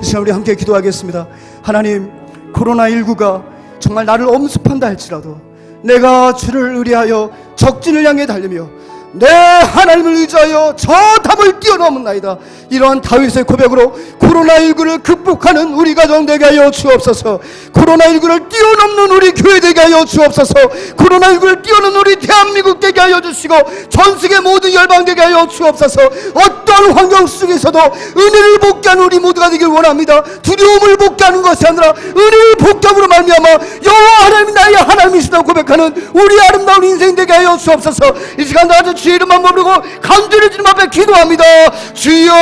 이 시간 우리 함께 기도하겠습니다. 하나님 코로나19가 정말 나를 엄습한다 할지라도 내가 주를 의뢰하여 적진을 향해 달리며 내 하나님을 의지하여 저 담을 뛰어넘었나이다. 이러한 다윗의 고백으로 코로나19를 극복하는 우리 가정 되게 하여 주옵소서. 코로나19를 뛰어넘는 우리 교회 되게 하여 주옵소서. 코로나19를 뛰어넘는 우리 대한민국 되게 하여 주시고 전세계 모든 열방 되게 하여 주옵소서. 어떤 환경 속에서도 은혜를 복귀하는 우리 모두가 되길 원합니다. 두려움을 복귀하는 것이 아니라 은혜를 복귀함으로 말미암아 여호와 하나님이 나의 하나님이시다고 고백하는 우리 아름다운 인생 되게 하여 주옵소서. 이 시간 나도 주의 이름만 부르고 간절히 주님 앞에 기도합니다. 주여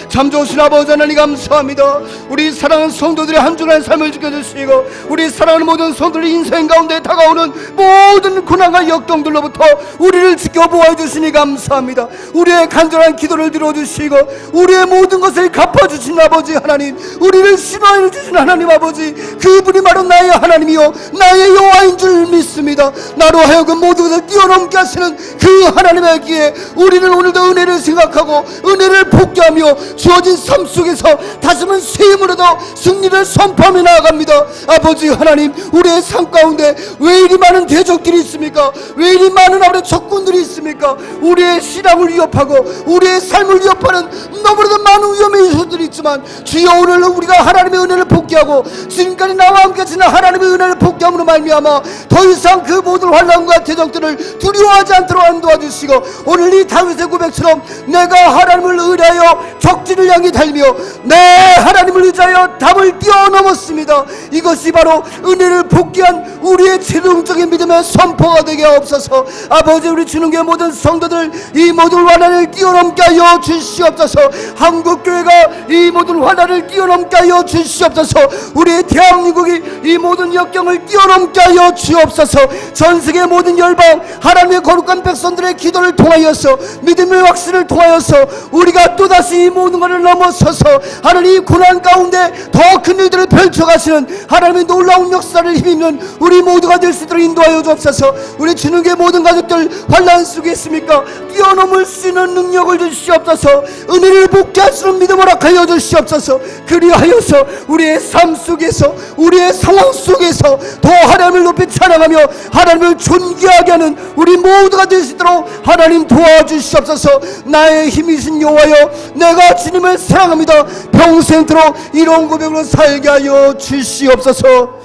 참 좋으신 아버지 하나님 감사합니다. 우리 사랑하는 성도들의 한 주간의 삶을 지켜주시고 우리 사랑하는 모든 성도들의 인생 가운데 다가오는 모든 고난과 역경들로부터 우리를 지켜 보호해주시니 감사합니다. 우리의 간절한 기도를 들어주시고 우리의 모든 것을 갚아주신 아버지 하나님, 우리를 신화해 주신 하나님 아버지, 그분이 바로 나의 하나님이요 나의 여호와인 줄 믿습니다. 나로 하여금 모든 것을 뛰어넘게 하시는 그 하나님의 기에 우리는 오늘도 은혜를 생각하고 은혜를 복귀하며 주어진 삶 속에서 다시는 새 힘으로도 승리를 선포하며 나아갑니다. 아버지 하나님, 우리의 삶 가운데 왜 이리 많은 대적들이 있습니까? 왜 이리 많은 아버지 적군들이 있습니까? 우리의 신앙을 위협하고 우리의 삶을 위협하는 너무나도 많은 위험의 요소들이 있지만 주여 오늘 우리가 하나님의 은혜를 복귀하고 지금까지 나와 함께 지난 하나님의 은혜를 복귀함으로 말미암아 더 이상 그 모든 환난과 대적들을 두려워하지 않도록 인도와주시고 오늘 이 다윗의 고백처럼 내가 하나님을 의뢰하여 적진을 향해 달리며 내 하나님을 의지하여 담을 뛰어넘었습니다. 이것이 바로 은혜를 복귀한 우리의 최종적인 믿음의 선포가 되게 하옵소서. 아버지, 우리 주님의 모든 성도들 이 모든 환난을 뛰어넘게 하여 주시옵소서. 한국교회가 이 모든 환난을 뛰어넘게 하여 주시옵소서. 우리 대한민국이 이 모든 역경을 뛰어넘게 하여 주옵소서. 주시옵소서. 전 세계 모든 열방 하나님의 거룩한 백성들의 기도를 통하여서 믿음의 확신을 통하여서 우리가 또다시 이 모든 것을 넘어서서 하나님 고난 가운데 더 큰 일들을 펼쳐가시는 하나님의 놀라운 역사를 힘입는 우리 모두가 될 수 있도록 인도하여 주옵소서. 우리 주님의 모든 가족들 환난 속에 있습니까? 뛰어넘을 수 있는 능력을 주시옵소서. 은혜를 복귀할 수 있는 믿음을 허락하여 주시옵소서. 그리하여서 우리의 삶 속에서 우리의 상황 속에서 더 하나님을 높이 찬양하며 하나님을 존귀하게 하는 우리 모두가 될 수 있도록 하나님 도와주시옵소서. 나의 힘이신 여호와여, 내가 주님을 사랑합니다. 평생토록 이런 고백으로 살게 하여 주시옵소서.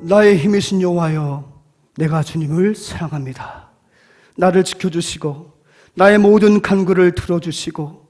나의 힘이신 여호와여, 내가 주님을 사랑합니다. 나를 지켜주시고 나의 모든 간구를 들어주시고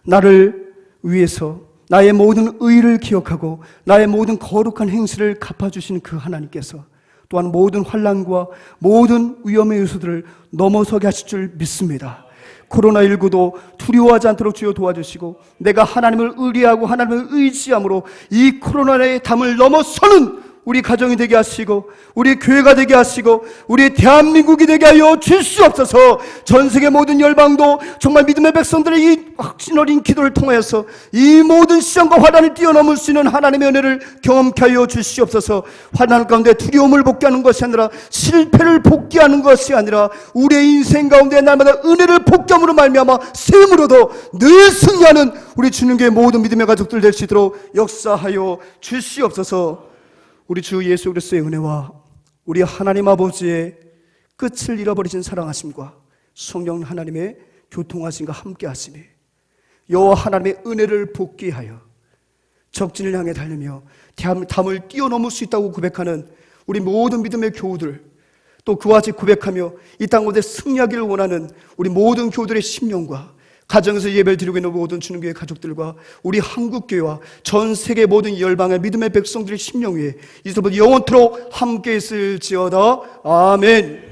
나를 위해서 나의 모든 의를 기억하고 나의 모든 거룩한 행실을 갚아주시는 그 하나님께서 또한 모든 환난과 모든 위험의 요소들을 넘어서게 하실 줄 믿습니다. 코로나19도 두려워하지 않도록 주여 도와주시고 내가 하나님을 의뢰하고 하나님을 의지함으로 이 코로나의 담을 넘어서는 우리 가정이 되게 하시고 우리 교회가 되게 하시고 우리 대한민국이 되게 하여 주시옵소서. 전 세계 모든 열방도 정말 믿음의 백성들의 이 확신 어린 기도를 통하여서 이 모든 시험과 환난을 뛰어넘을 수 있는 하나님의 은혜를 경험케 하여 주시옵소서. 환난 가운데 두려움을 복귀하는 것이 아니라 실패를 복귀하는 것이 아니라 우리의 인생 가운데 날마다 은혜를 복귀함으로 말미암아 셈으로도 늘 승리하는 우리 주님께 모든 믿음의 가족들 될 수 있도록 역사하여 주시옵소서. 우리 주 예수 그리스도의 은혜와 우리 하나님 아버지의 끝을 잃어버리신 사랑하심과 성령 하나님의 교통하심과 함께하심이 여호와 하나님의 은혜를 복귀하여 적진을 향해 달리며 담을 뛰어넘을 수 있다고 고백하는 우리 모든 믿음의 교우들, 또 그와 같이 고백하며 이 땅 가운데 승리하기를 원하는 우리 모든 교우들의 심령과 가정에서 예배를 드리고 있는 모든 주님교회 가족들과 우리 한국교회와 전 세계 모든 열방의 믿음의 백성들의 심령 위에 이제부터 영원토록 함께 있을지어다. 아멘.